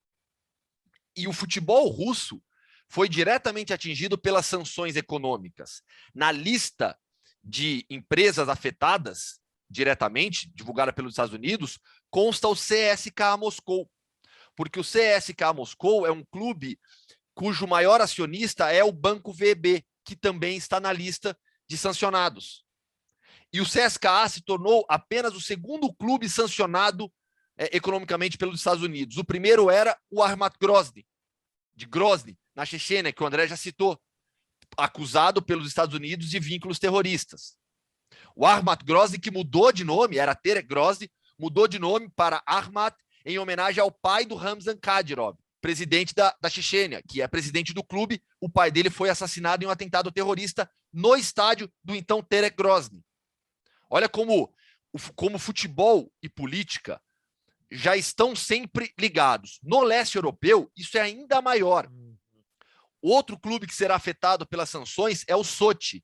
E o futebol russo foi diretamente atingido pelas sanções econômicas. Na lista de empresas afetadas diretamente, divulgada pelos Estados Unidos, consta o CSKA Moscou. Porque o CSKA Moscou é um clube cujo maior acionista é o Banco VEB, que também está na lista de sancionados. E o CSKA se tornou apenas o segundo clube sancionado economicamente pelos Estados Unidos. O primeiro era o Armat Grozny, de Grozny, na Chechênia, que o André já citou, acusado pelos Estados Unidos de vínculos terroristas. O Armat Grozny, que mudou de nome, era Terek Grozny, mudou de nome para Armat em homenagem ao pai do Ramzan Kadyrov, presidente da Chechênia, que é presidente do clube. O pai dele foi assassinado em um atentado terrorista no estádio do então Terek Grozny. Olha como futebol e política já estão sempre ligados. No leste europeu, isso é ainda maior. Outro clube que será afetado pelas sanções é o Sochi.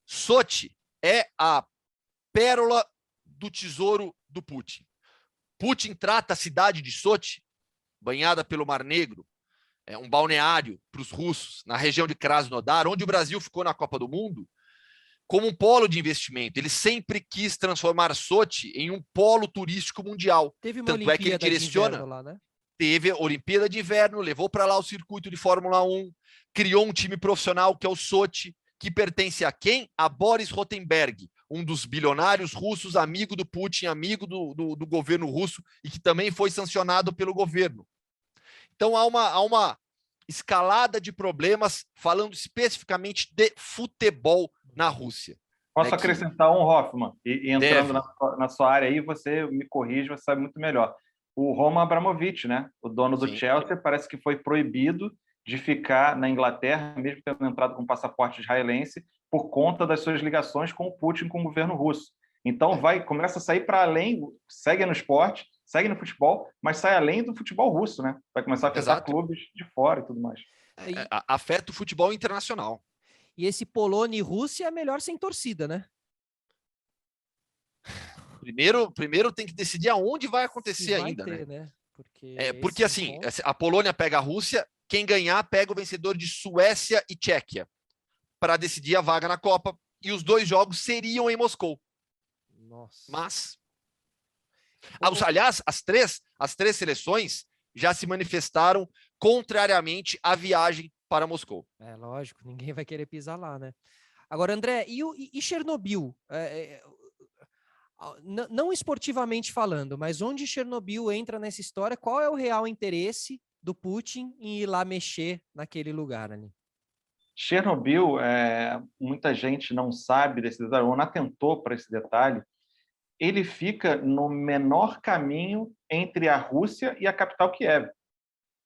Sochi é a pérola do tesouro do Putin. Putin trata a cidade de Sochi, banhada pelo Mar Negro, um balneário para os russos, na região de Krasnodar, onde o Brasil ficou na Copa do Mundo, como um polo de investimento. Ele sempre quis transformar Sochi em um polo turístico mundial. Teve uma Tanto é que ele direciona. lá, né? Teve a Olimpíada de Inverno, levou para lá o circuito de Fórmula 1, criou um time profissional que é o Sochi, que pertence a quem? A Boris Rotenberg, um dos bilionários russos, amigo do Putin, amigo do governo russo, e que também foi sancionado pelo governo. Então há uma escalada de problemas, falando especificamente de futebol na Rússia. Posso acrescentar um, Hoffman? E entrando na sua área aí, você me corrige, você sabe muito melhor. O Roman Abramovich, né? O dono do Chelsea, parece que foi proibido de ficar na Inglaterra, mesmo tendo entrado com passaporte israelense, por conta das suas ligações com o Putin, com o governo russo. Então começa a sair para além, segue no esporte, segue no futebol, mas sai além do futebol russo, né? Vai começar a afetar clubes de fora e tudo mais. Afeta o futebol internacional. E esse Polônia e Rússia é melhor sem torcida, né? Primeiro tem que decidir aonde vai acontecer ainda, né? Porque assim, a Polônia pega a Rússia, quem ganhar pega o vencedor de Suécia e Tchequia para decidir a vaga na Copa, e os dois jogos seriam em Moscou. Nossa. Mas, aliás, as três seleções já se manifestaram contrariamente à viagem para Moscou. É lógico, ninguém vai querer pisar lá, né? Agora, André, e Chernobyl? não esportivamente falando, mas onde Chernobyl entra nessa história, qual é o real interesse do Putin em ir lá mexer naquele lugar ali? Chernobyl, muita gente não sabe desse detalhe, ou não atentou para esse detalhe, ele fica no menor caminho entre a Rússia e a capital Kiev.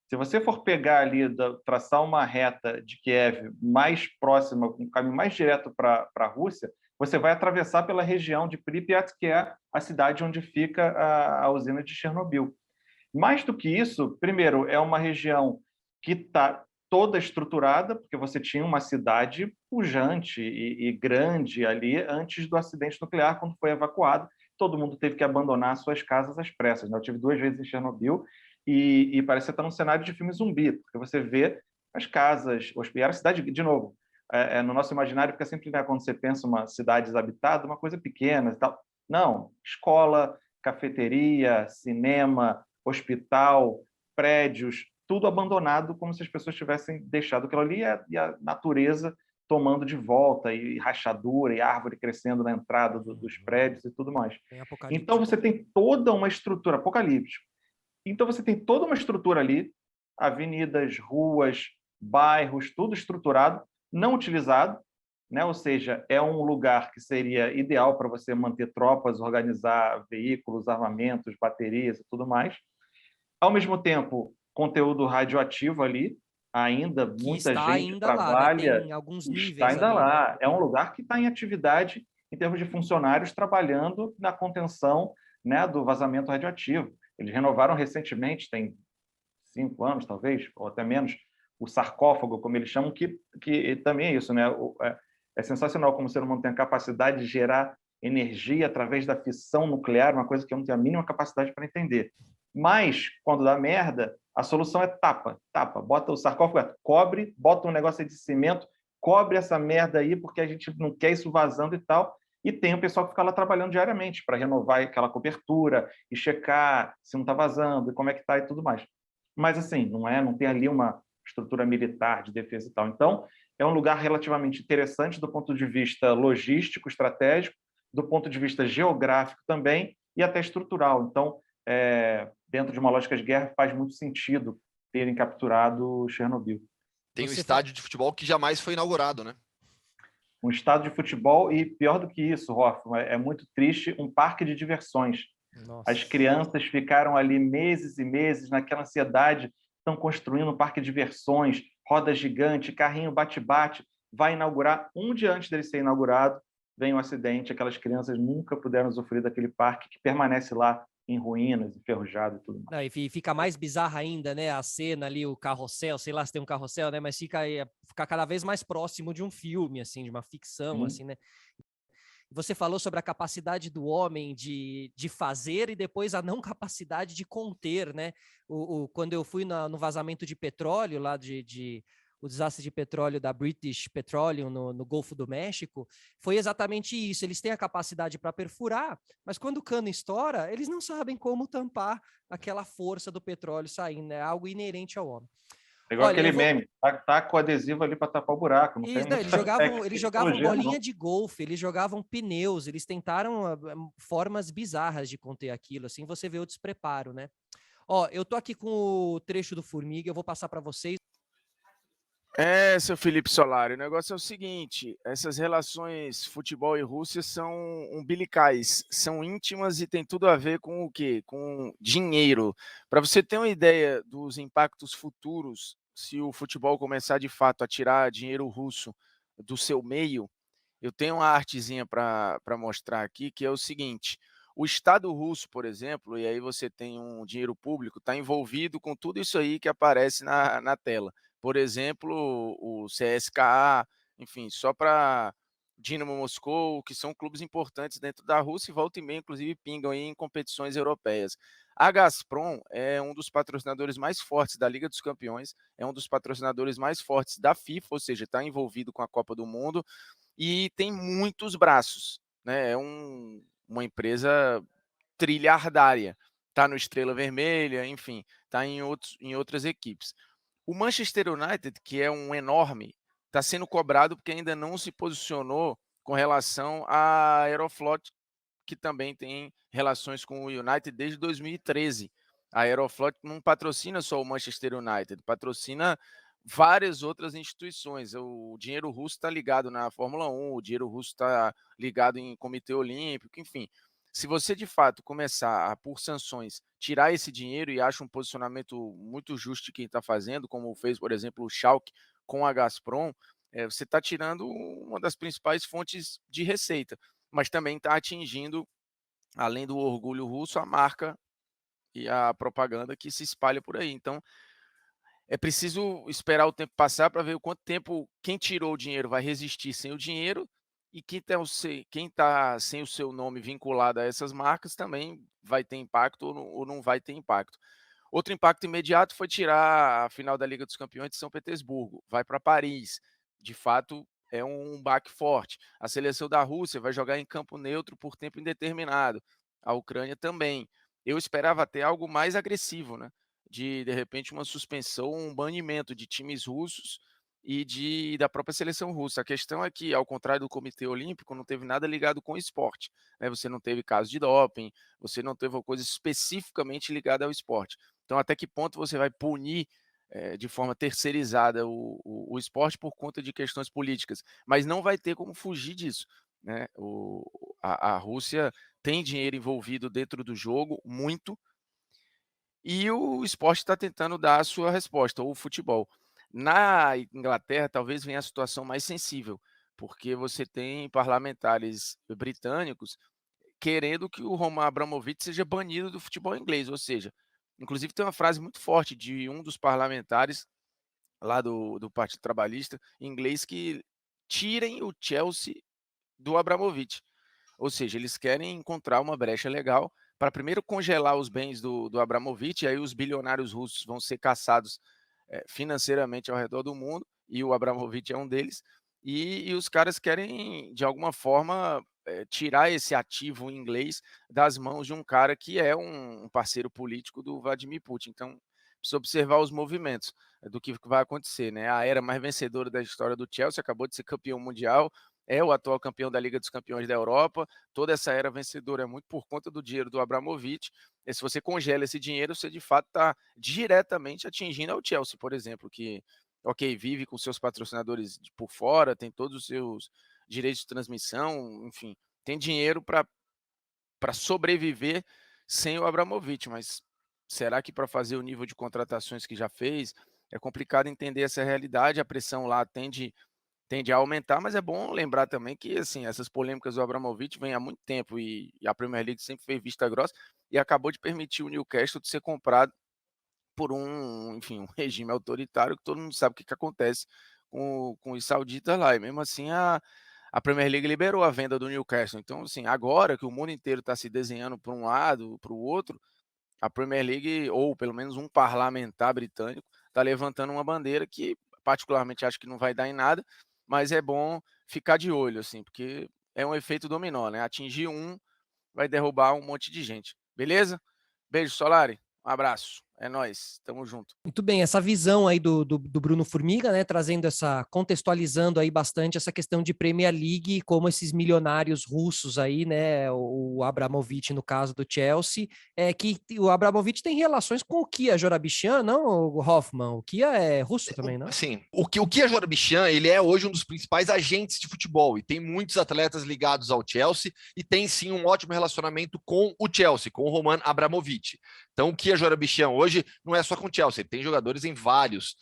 Se você for pegar ali, traçar uma reta de Kiev mais próxima, um caminho mais direto para a Rússia, você vai atravessar pela região de Pripyat, que é a cidade onde fica a usina de Chernobyl. Mais do que isso, primeiro, é uma região que está toda estruturada, porque você tinha uma cidade pujante e grande ali antes do acidente nuclear, quando foi evacuado. Todo mundo teve que abandonar suas casas às pressas, né? Eu tive 2 vezes em Chernobyl e parece estar num cenário de filme zumbi, porque você vê as casas, era a cidade, de novo, no nosso imaginário fica sempre, né, quando você pensa uma cidade desabitada, uma coisa pequena e tal. Não, escola, cafeteria, cinema, hospital, prédios, tudo abandonado, como se as pessoas tivessem deixado aquilo ali e a natureza tomando de volta, e rachadura, e árvore crescendo na entrada dos prédios e tudo mais. Então, você tem toda uma estrutura apocalíptica. Então, você tem toda uma estrutura ali, avenidas, ruas, bairros, tudo estruturado, não utilizado, né? Ou seja, é um lugar que seria ideal para você manter tropas, organizar veículos, armamentos, baterias e tudo mais. Ao mesmo tempo, conteúdo radioativo ali, ainda Que muita está gente ainda trabalha, lá, né? Tem alguns está níveis ainda ali, lá. né? É um lugar que está em atividade em termos de funcionários trabalhando na contenção, né, do vazamento radioativo. Eles renovaram recentemente, tem 5 anos, talvez, ou até menos, o sarcófago, como eles chamam, que também é isso, né? É sensacional como o ser humano tem a capacidade de gerar energia através da fissão nuclear, uma coisa que eu não tenho a mínima capacidade para entender. Mas, quando dá merda, a solução é tapa. Bota o sarcófago, cobre, bota um negócio aí de cimento, cobre essa merda aí, porque a gente não quer isso vazando e tal. E tem o pessoal que fica lá trabalhando diariamente para renovar aquela cobertura e checar se não está vazando e como é que está e tudo mais. Mas, assim, não tem ali uma estrutura militar de defesa e tal. Então, é um lugar relativamente interessante do ponto de vista logístico, estratégico, do ponto de vista geográfico também e até estrutural. Então, dentro de uma lógica de guerra, faz muito sentido terem capturado Chernobyl. Tem um estádio de futebol que jamais foi inaugurado, né? Um estádio de futebol e, pior do que isso, Hoffman, é muito triste, um parque de diversões. Nossa. As crianças ficaram ali meses e meses naquela ansiedade, estão construindo um parque de diversões, roda gigante, carrinho bate-bate, vai inaugurar. Um dia antes dele ser inaugurado, vem um acidente, aquelas crianças nunca puderam usufruir daquele parque que permanece lá em ruínas, enferrujado e tudo mais. Não, e fica mais bizarra ainda, né? A cena ali, o carrossel, sei lá se tem um carrossel, né? Mas fica cada vez mais próximo de um filme, assim, de uma ficção, assim, né? Você falou sobre a capacidade do homem de fazer e depois a não capacidade de conter, né? Quando eu fui no vazamento de petróleo lá o desastre de petróleo da British Petroleum no Golfo do México, foi exatamente isso. Eles têm a capacidade para perfurar, mas quando o cano estoura, eles não sabem como tampar aquela força do petróleo saindo. É algo inerente ao homem. É igual aquele meme, tá com adesivo ali para tapar o buraco. Eles jogavam bolinha de golfe, eles jogavam pneus, eles tentaram formas bizarras de conter aquilo, assim você vê o despreparo, né? Ó, eu tô aqui com o trecho do Formiga, eu vou passar para vocês. Seu Felipe Solari, o negócio é o seguinte, essas relações futebol e Rússia são umbilicais, são íntimas e tem tudo a ver com o quê? Com dinheiro. Para você ter uma ideia dos impactos futuros, se o futebol começar de fato a tirar dinheiro russo do seu meio, eu tenho uma artezinha para mostrar aqui, que é o seguinte, o Estado russo, por exemplo, e aí você tem um dinheiro público, está envolvido com tudo isso aí que aparece na tela. Por exemplo, o CSKA, enfim, só para Dinamo Moscou, que são clubes importantes dentro da Rússia e volta e meia, inclusive, pingam aí em competições europeias. A Gazprom é um dos patrocinadores mais fortes da Liga dos Campeões, é um dos patrocinadores mais fortes da FIFA, ou seja, está envolvido com a Copa do Mundo e tem muitos braços, né? É uma empresa trilhardária, está no Estrela Vermelha, enfim, está em outras equipes. O Manchester United, que é um enorme, está sendo cobrado porque ainda não se posicionou com relação à Aeroflot, que também tem relações com o United desde 2013. A Aeroflot não patrocina só o Manchester United, patrocina várias outras instituições. O dinheiro russo está ligado na Fórmula 1, o dinheiro russo está ligado em Comitê Olímpico, enfim. Se você, de fato, começar a, por sanções, tirar esse dinheiro e acha um posicionamento muito justo de quem está fazendo, como fez, por exemplo, o Schalke com a Gazprom, você está tirando uma das principais fontes de receita, mas também está atingindo, além do orgulho russo, a marca e a propaganda que se espalha por aí. Então, é preciso esperar o tempo passar para ver o quanto tempo quem tirou o dinheiro vai resistir sem o dinheiro e quem está sem o seu nome vinculado a essas marcas também vai ter impacto ou não vai ter impacto. Outro impacto imediato foi tirar a final da Liga dos Campeões de São Petersburgo, vai para Paris. De fato, é um baque forte. A seleção da Rússia vai jogar em campo neutro por tempo indeterminado. A Ucrânia também. Eu esperava até algo mais agressivo, né? De repente, uma suspensão, um banimento de times russos e da própria seleção russa. A questão é que, ao contrário do Comitê Olímpico, não teve nada ligado com o esporte, né? Você não teve caso de doping, você não teve uma coisa especificamente ligada ao esporte. Então, até que ponto você vai punir de forma terceirizada o esporte por conta de questões políticas? Mas não vai ter como fugir disso, né? A Rússia tem dinheiro envolvido dentro do jogo, muito, e o esporte está tentando dar a sua resposta, ou o futebol. Na Inglaterra, talvez venha a situação mais sensível, porque você tem parlamentares britânicos querendo que o Roman Abramovich seja banido do futebol inglês, ou seja, inclusive tem uma frase muito forte de um dos parlamentares lá do Partido Trabalhista inglês que tirem o Chelsea do Abramovich. Ou seja, eles querem encontrar uma brecha legal para primeiro congelar os bens do Abramovich, e aí os bilionários russos vão ser caçados financeiramente ao redor do mundo, e o Abramovich é um deles, e os caras querem, de alguma forma, tirar esse ativo inglês das mãos de um cara que é um parceiro político do Vladimir Putin. Então, precisa observar os movimentos do que vai acontecer, né? A era mais vencedora da história do Chelsea acabou de ser campeão mundial, é o atual campeão da Liga dos Campeões da Europa. Toda essa era vencedora é muito por conta do dinheiro do Abramovich. E se você congela esse dinheiro, você de fato está diretamente atingindo ao Chelsea, por exemplo, que, ok, vive com seus patrocinadores por fora, tem todos os seus direitos de transmissão, enfim, tem dinheiro para sobreviver sem o Abramovich, mas será que para fazer o nível de contratações que já fez, é complicado entender essa realidade, a pressão lá tende a aumentar, mas é bom lembrar também que assim, essas polêmicas do Abramovich vêm há muito tempo e a Premier League sempre fez vista grossa e acabou de permitir o Newcastle de ser comprado por um regime autoritário que todo mundo sabe o que acontece com os sauditas lá, e mesmo assim a Premier League liberou a venda do Newcastle. Então, assim, agora que o mundo inteiro está se desenhando para um lado, para o outro, a Premier League, ou pelo menos um parlamentar britânico, está levantando uma bandeira que particularmente acho que não vai dar em nada, mas é bom ficar de olho, assim, porque é um efeito dominó, né? Atingir um vai derrubar um monte de gente. Beleza? Beijo, Solari. Um abraço. É nóis. Tamo junto. Muito bem, essa visão aí do Bruno Formiga, né, trazendo contextualizando aí bastante essa questão de Premier League, como esses milionários russos aí, né, o Abramovich no caso do Chelsea, que o Abramovich tem relações com o Kia Jorabichian, não, o Hoffman? O Kia é russo também, não? Sim, o Kia Jorabichian, ele é hoje um dos principais agentes de futebol e tem muitos atletas ligados ao Chelsea e tem sim um ótimo relacionamento com o Chelsea, com o Roman Abramovich. Então o Kia Jorabichian hoje não é só com o Chelsea, ele tem jogadores em vários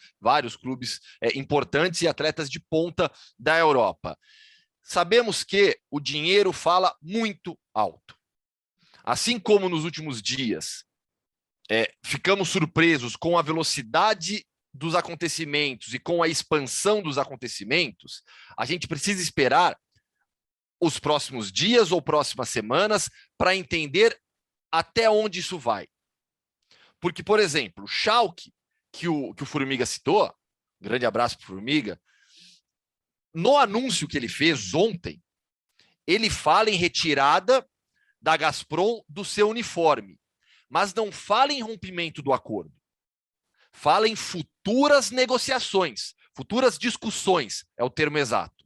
clubes importantes e atletas de ponta da Europa. Sabemos que o dinheiro fala muito alto. Assim como nos últimos dias ficamos surpresos com a velocidade dos acontecimentos e com a expansão dos acontecimentos, a gente precisa esperar os próximos dias ou próximas semanas para entender até onde isso vai. Porque, por exemplo, o Schalke, que o Formiga citou, grande abraço para o Formiga, no anúncio que ele fez ontem, ele fala em retirada da Gazprom do seu uniforme, mas não fala em rompimento do acordo. Fala em futuras negociações, futuras discussões, é o termo exato.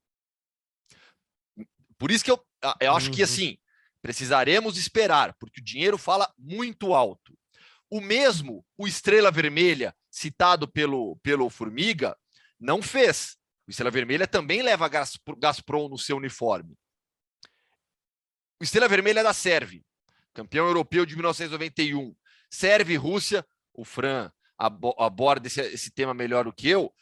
Por isso que eu acho que, assim, Precisaremos esperar, porque o dinheiro fala muito alto. O mesmo, o Estrela Vermelha, citado pelo Formiga, não fez. O Estrela Vermelha também leva Gazprom no seu uniforme. O Estrela Vermelha é da Sérvia, campeão europeu de 1991. Sérvia e Rússia, o Fran aborda esse tema melhor do que eu.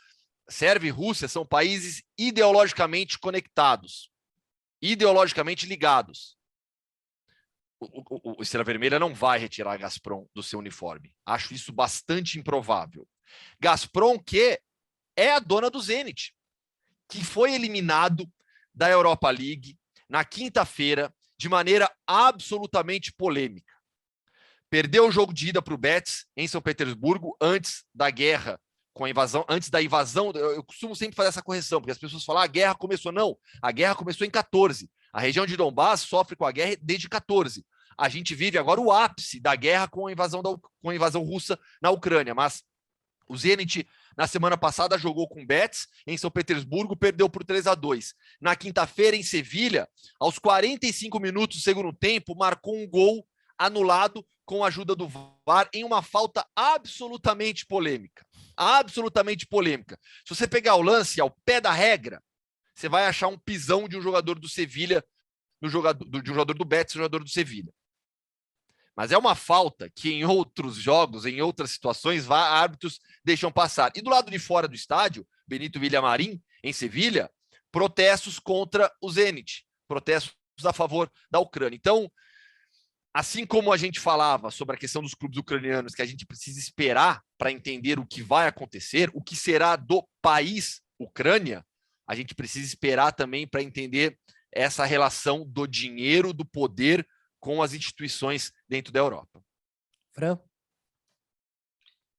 Sérvia e Rússia são países ideologicamente conectados, ideologicamente ligados. O Estrela Vermelha não vai retirar a Gazprom do seu uniforme. Acho isso bastante improvável. Gazprom, que é a dona do Zenit, que foi eliminado da Europa League na quinta-feira de maneira absolutamente polêmica. Perdeu o jogo de ida para o Betis em São Petersburgo antes da guerra, com a invasão, antes da invasão. Eu costumo sempre fazer essa correção, porque as pessoas falam, a guerra começou. Não, a guerra começou em 14. A região de Donbass sofre com a guerra desde 14. A gente vive agora o ápice da guerra com a invasão russa na Ucrânia, mas o Zenit, na semana passada, jogou com o Betis em São Petersburgo, perdeu por 3-2. Na quinta-feira, em Sevilha, aos 45 minutos do segundo tempo, marcou um gol anulado com a ajuda do VAR em uma falta absolutamente polêmica. Absolutamente polêmica. Se você pegar o lance ao pé da regra, você vai achar um pisão de um jogador do Sevilha, de um jogador do Betis, jogador do Sevilha. Mas é uma falta que em outros jogos, em outras situações, árbitros deixam passar. E do lado de fora do estádio, Benito Villamarín, em Sevilha, protestos contra o Zenit, protestos a favor da Ucrânia. Então, assim como a gente falava sobre a questão dos clubes ucranianos, que a gente precisa esperar para entender o que vai acontecer, o que será do país Ucrânia, a gente precisa esperar também para entender essa relação do dinheiro, do poder com as instituições dentro da Europa. Fran?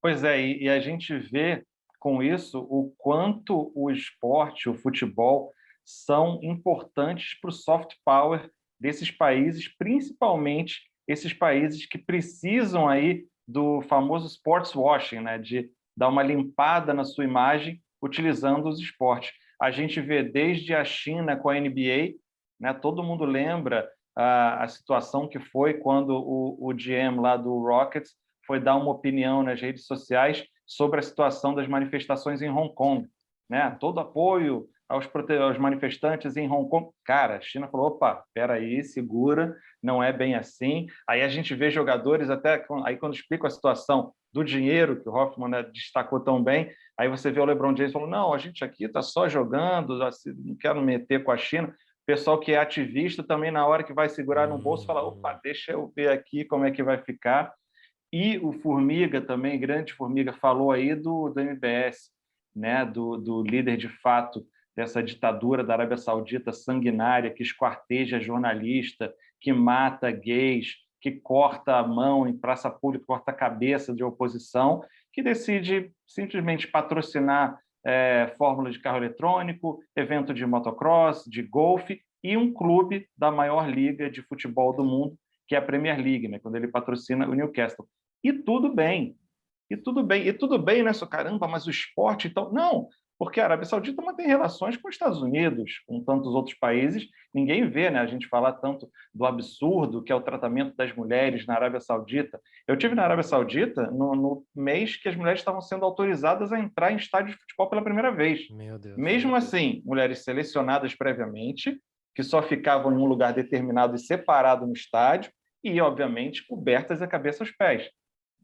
Pois é, e a gente vê com isso o quanto o esporte, o futebol, são importantes para o soft power desses países, principalmente esses países que precisam aí do famoso sports washing, né, de dar uma limpada na sua imagem utilizando os esportes. A gente vê desde a China com a NBA, né, todo mundo lembra a situação que foi quando o GM lá do Rockets foi dar uma opinião nas redes sociais sobre a situação das manifestações em Hong Kong, né? Todo apoio aos manifestantes em Hong Kong. Cara, a China falou, opa, peraí, segura, não é bem assim. Aí a gente vê jogadores, até aí quando explica a situação do dinheiro, que o Hoffman, né, destacou tão bem, aí você vê o LeBron James falando, não, a gente aqui está só jogando, não quero meter com a China. Pessoal que é ativista também, na hora que vai segurar no bolso, fala, opa, deixa eu ver aqui como é que vai ficar. E o Formiga também, grande Formiga, falou aí do MBS, né, do líder de fato dessa ditadura da Arábia Saudita sanguinária, que esquarteja jornalista, que mata gays, que corta a mão em praça pública, corta a cabeça de oposição, que decide simplesmente patrocinar fórmula de carro eletrônico, evento de motocross, de golfe e um clube da maior liga de futebol do mundo, que é a Premier League, né, quando ele patrocina o Newcastle. E tudo bem, né, só caramba, mas o esporte então... Não, porque a Arábia Saudita mantém relações com os Estados Unidos, com tantos outros países, ninguém vê, né, a gente falar tanto do absurdo que é o tratamento das mulheres na Arábia Saudita. Eu estive na Arábia Saudita no mês que as mulheres estavam sendo autorizadas a entrar em estádios de futebol pela primeira vez. Meu Deus. Mesmo assim, mulheres selecionadas previamente, que só ficavam em um lugar determinado e separado no estádio, e, obviamente, cobertas da cabeça aos pés.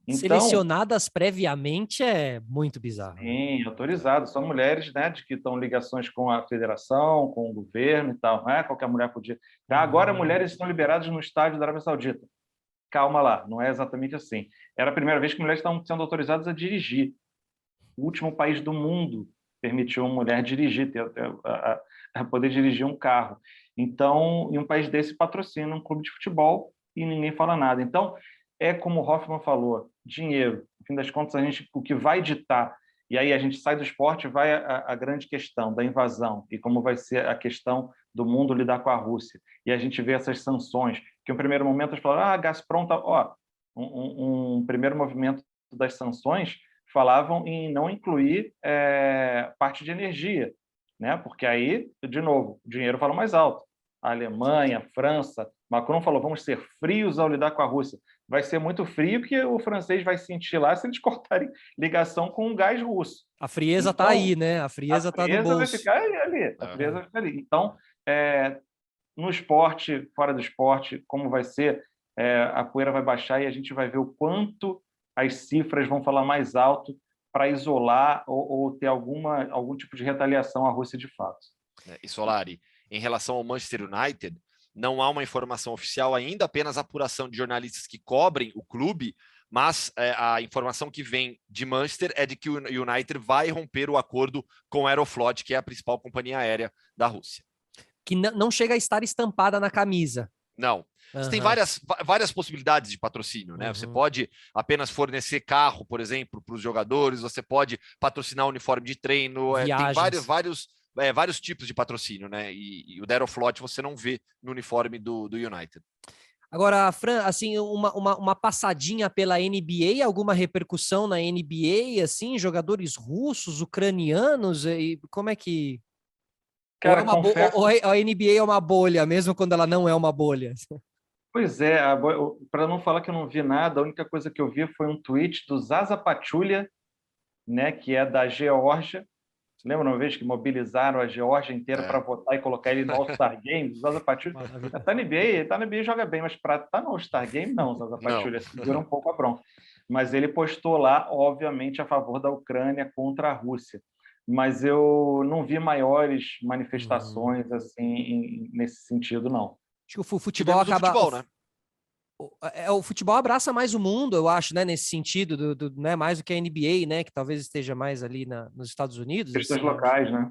Então, selecionadas previamente é muito bizarro. Sim, autorizadas. São mulheres, né, que estão em ligações com a federação, com o governo e tal. Não é qualquer mulher podia. Agora, mulheres estão liberadas no estádio da Arábia Saudita. Calma lá, não é exatamente assim. Era a primeira vez que mulheres estavam sendo autorizadas a dirigir. O último país do mundo permitiu uma mulher dirigir, a poder dirigir um carro. Então, em um país desse, patrocina um clube de futebol e ninguém fala nada. Então, é como o Hoffman falou, dinheiro. No fim das contas, o que vai ditar, e aí a gente sai do esporte, vai a grande questão da invasão e como vai ser a questão do mundo lidar com a Rússia. E a gente vê essas sanções, que no primeiro momento eles falaram, a Gazprom tá... Um primeiro movimento das sanções falavam em não incluir parte de energia, né? Porque aí, de novo, o dinheiro fala mais alto. A Alemanha, a França, Macron falou, vamos ser frios ao lidar com a Rússia. Vai ser muito frio que o francês vai sentir lá se eles cortarem ligação com o gás russo. A frieza está aí, né? A frieza está no bolso. Vai ficar ali. A frieza vai ficar ali. Então, no esporte, fora do esporte, como vai ser, a poeira vai baixar e a gente vai ver o quanto as cifras vão falar mais alto para isolar ou ter algum tipo de retaliação à Rússia de fato. E Solari, em relação ao Manchester United, não há uma informação oficial ainda, apenas apuração de jornalistas que cobrem o clube, mas a informação que vem de Manchester é de que o United vai romper o acordo com a Aeroflot, que é a principal companhia aérea da Rússia. Que não chega a estar estampada na camisa. Não. Você tem várias possibilidades de patrocínio, né? Você pode apenas fornecer carro, por exemplo, para os jogadores, você pode patrocinar uniforme de treino, tem vários tipos de patrocínio, né? E o da Aeroflot você não vê no uniforme do United. Agora, Fran, assim, uma passadinha pela NBA, alguma repercussão na NBA, assim, jogadores russos, ucranianos, e como é que... Cara, ou a NBA é uma bolha, mesmo quando ela não é uma bolha? Pois é, para não falar que eu não vi nada, a única coisa que eu vi foi um tweet do Zaza Pachulia, né, que é da Geórgia. Você lembra uma vez que mobilizaram a Geórgia inteira para votar e colocar ele no All-Star Game? O Zaza Pachulia está na NBA e joga bem, mas para estar no All-Star Game, não, o Zaza Pachulia segura um pouco a bronca. Mas ele postou lá, obviamente, a favor da Ucrânia contra a Rússia. Mas eu não vi maiores manifestações assim nesse sentido, não. Acho que o futebol acaba... né? O futebol abraça mais o mundo, eu acho, né? Nesse sentido, né, mais do que a NBA, né? Que talvez esteja mais ali nos Estados Unidos. Questões assim, locais, né?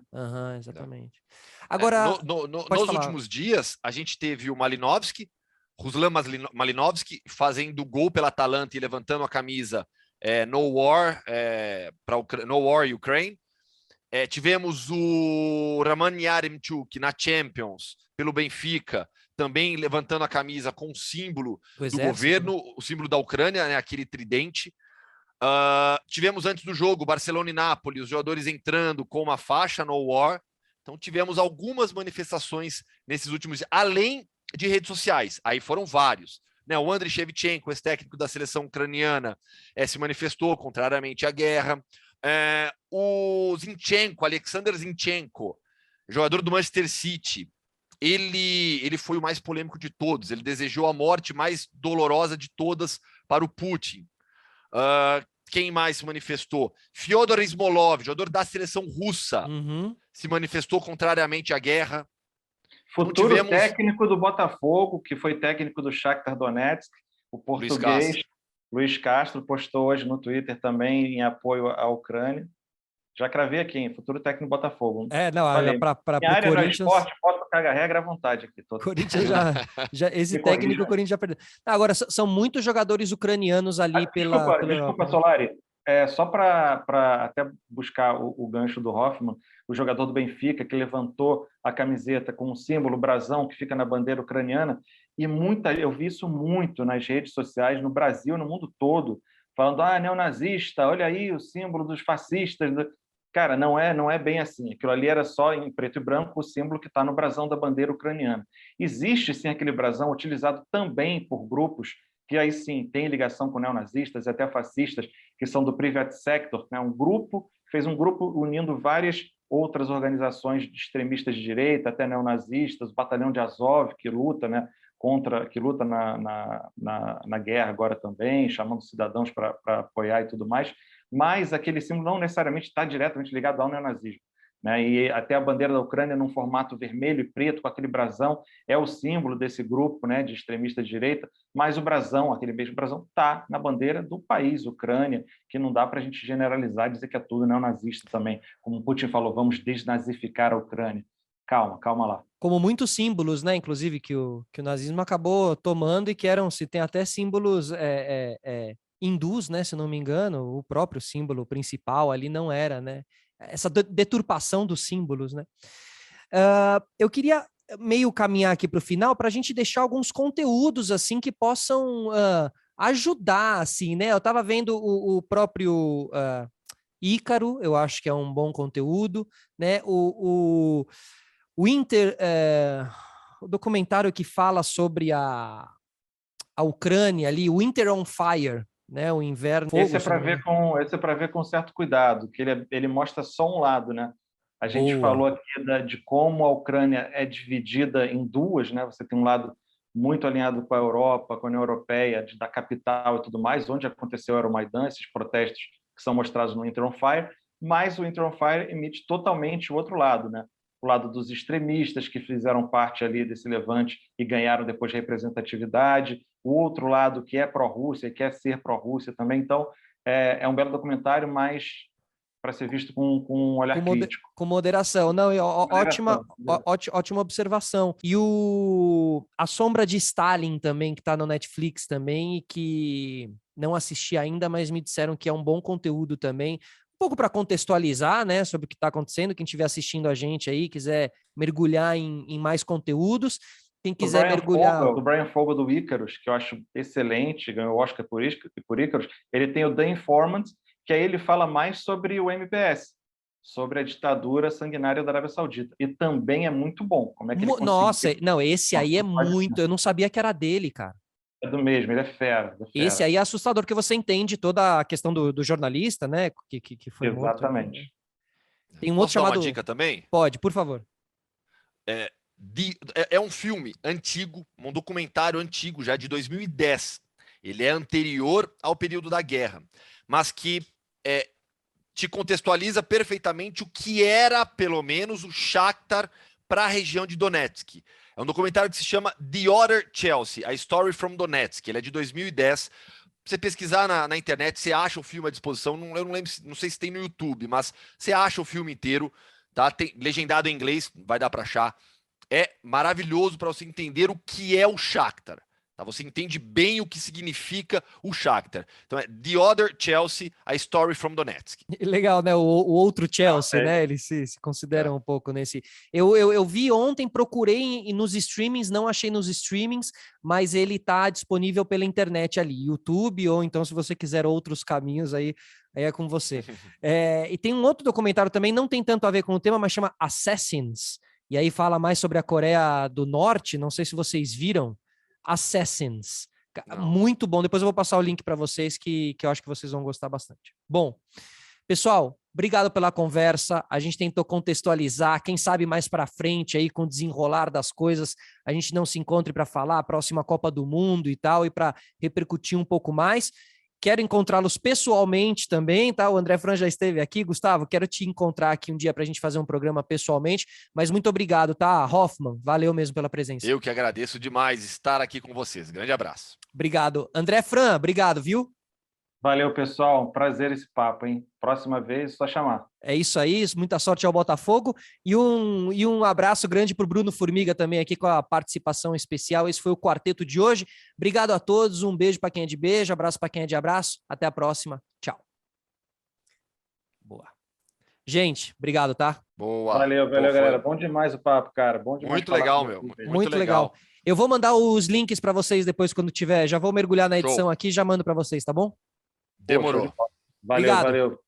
Exatamente. Agora, nos últimos dias, a gente teve o Ruslan Malinovski, fazendo gol pela Atalanta e levantando a camisa No War Ukraine. Tivemos o Raman Yaremchuk na Champions, pelo Benfica, também levantando a camisa com o símbolo do governo, o símbolo da Ucrânia, né, aquele tridente. Tivemos antes do jogo Barcelona e Nápoles, os jogadores entrando com uma faixa No War. Então tivemos algumas manifestações nesses últimos dias, além de redes sociais. Aí foram vários. Né, o Andriy Shevchenko, ex-técnico da seleção ucraniana, se manifestou contrariamente à guerra. O Alexander Zinchenko, jogador do Manchester City, ele foi o mais polêmico de todos. Ele desejou a morte mais dolorosa de todas para o Putin. Quem mais se manifestou? Fyodor Smolov, jogador da seleção russa, se manifestou contrariamente à guerra. Futuro técnico do Botafogo, que foi técnico do Shakhtar Donetsk, o português Luiz Castro postou hoje no Twitter também em apoio à Ucrânia. Já cravei aqui, hein? Futuro técnico do Botafogo. Para o área Corinthians... no esporte, posso cagar regra à vontade aqui. Corinthians esse técnico o Corinthians já perdeu. Agora, são muitos jogadores ucranianos ali Desculpa, Solari. Só para até buscar o gancho do Hoffman, o jogador do Benfica que levantou a camiseta com um símbolo, o brasão, que fica na bandeira ucraniana, e eu vi isso muito nas redes sociais, no Brasil, no mundo todo, falando, neonazista, olha aí o símbolo dos fascistas. Cara, não é bem assim. Aquilo ali era só em preto e branco o símbolo que está no brasão da bandeira ucraniana. Existe, sim, aquele brasão utilizado também por grupos que aí sim tem ligação com neonazistas e até fascistas, que são do Private Sector, né? Fez um grupo unindo várias outras organizações extremistas de direita, até neonazistas, o Batalhão de Azov, que luta, né, na guerra agora também, chamando cidadãos para apoiar e tudo mais, mas aquele símbolo não necessariamente está diretamente ligado ao neonazismo. Né? E até a bandeira da Ucrânia, num formato vermelho e preto, com aquele brasão, é o símbolo desse grupo, né, de extremistas de direita, mas o brasão, aquele mesmo brasão, está na bandeira do país, Ucrânia, que não dá para a gente generalizar e dizer que é tudo neonazista também. Como Putin falou, vamos desnazificar a Ucrânia. Calma lá. Como muitos símbolos, né, inclusive, que o nazismo acabou tomando e que tem até símbolos hindus, né, se não me engano, o próprio símbolo principal ali não era, né? Essa deturpação dos símbolos, né? Eu queria meio caminhar aqui para o final para a gente deixar alguns conteúdos assim que possam ajudar, assim, né? Eu estava vendo o próprio Ícaro, eu acho que é um bom conteúdo, né? O Inter, documentário que fala sobre a Ucrânia ali, Winter on Fire, né? O inverno. Esse é para ver com certo cuidado, que ele mostra só um lado, né? A gente falou aqui de como a Ucrânia é dividida em duas, né? Você tem um lado muito alinhado com a Europa, com a União Europeia, da capital e tudo mais, onde aconteceu o Euromaidan, esses protestos que são mostrados no Winter on Fire, mas o Winter on Fire emite totalmente o outro lado, né? O lado dos extremistas que fizeram parte ali desse levante e ganharam depois representatividade, o outro lado que é pró-Rússia, quer ser pró-Rússia também. Então, é um belo documentário, mas para ser visto com um olhar crítico. Com moderação. Não, ótima observação. E A Sombra de Stalin também, que está no Netflix também, e que não assisti ainda, mas me disseram que é um bom conteúdo também. Um pouco para contextualizar, né, sobre o que está acontecendo. Quem estiver assistindo a gente aí, quiser mergulhar em mais conteúdos. Quem quiser mergulhar... Do Brian Fogel, do Icarus, que eu acho excelente, ganhou o Oscar por Icarus, ele tem o The Informant, que aí ele fala mais sobre o MPS, sobre a ditadura sanguinária da Arábia Saudita. E também é muito bom. Como é que ele conseguiu... Nossa, não, esse aí é muito... Eu não sabia que era dele, cara. É do mesmo, ele é fera. Esse aí é assustador, porque você entende toda a questão do jornalista, né? Que foi morto. Exatamente. Tem um outro chamado... Posso dar uma dica também? Pode, por favor. É um filme antigo, um documentário antigo, já de 2010. Ele é anterior ao período da guerra, mas que te contextualiza perfeitamente o que era, pelo menos, o Shakhtar para a região de Donetsk. É um documentário que se chama The Other Chelsea, A Story from Donetsk. Ele é de 2010. Você pesquisar na internet, você acha o filme à disposição. Eu não lembro, não sei se tem no YouTube, mas você acha o filme inteiro, tá? Tem legendado em inglês, vai dar para achar. É maravilhoso para você entender o que é o Shakhtar. Tá? Você entende bem o que significa o Shakhtar. Então é The Other Chelsea, A Story from Donetsk. Legal, né? O outro Chelsea, né? Eles se consideram um pouco nesse... Eu vi ontem, procurei nos streamings, não achei nos streamings, mas ele tá disponível pela internet ali, YouTube, ou então se você quiser outros caminhos aí é com você. E tem um outro documentário também, não tem tanto a ver com o tema, mas chama Assassins. E aí fala mais sobre a Coreia do Norte, não sei se vocês viram. Assassins. Não. Muito bom. Depois eu vou passar o link para vocês que eu acho que vocês vão gostar bastante. Bom, pessoal, obrigado pela conversa. A gente tentou contextualizar. Quem sabe mais para frente aí com o desenrolar das coisas, a gente não se encontre para falar a próxima Copa do Mundo e tal, e para repercutir um pouco mais. Quero encontrá-los pessoalmente também, tá? O André Fran já esteve aqui. Gustavo, quero te encontrar aqui um dia para a gente fazer um programa pessoalmente, mas muito obrigado, tá? Hoffman, valeu mesmo pela presença. Eu que agradeço demais estar aqui com vocês. Grande abraço. Obrigado. André Fran, obrigado, viu? Valeu, pessoal. Prazer esse papo, hein? Próxima vez, só chamar. É isso aí, muita sorte ao Botafogo. E um abraço grande para o Bruno Formiga também aqui com a participação especial. Esse foi o quarteto de hoje. Obrigado a todos, um beijo para quem é de beijo, abraço para quem é de abraço. Até a próxima. Tchau. Boa. Gente, obrigado, tá? Boa. Valeu, galera. Bom demais o papo, cara. Bom demais. Muito legal, meu. Muito legal. Eu vou mandar os links para vocês depois quando tiver. Já vou mergulhar na edição aqui e já mando para vocês, tá bom? Demorou. Valeu, valeu.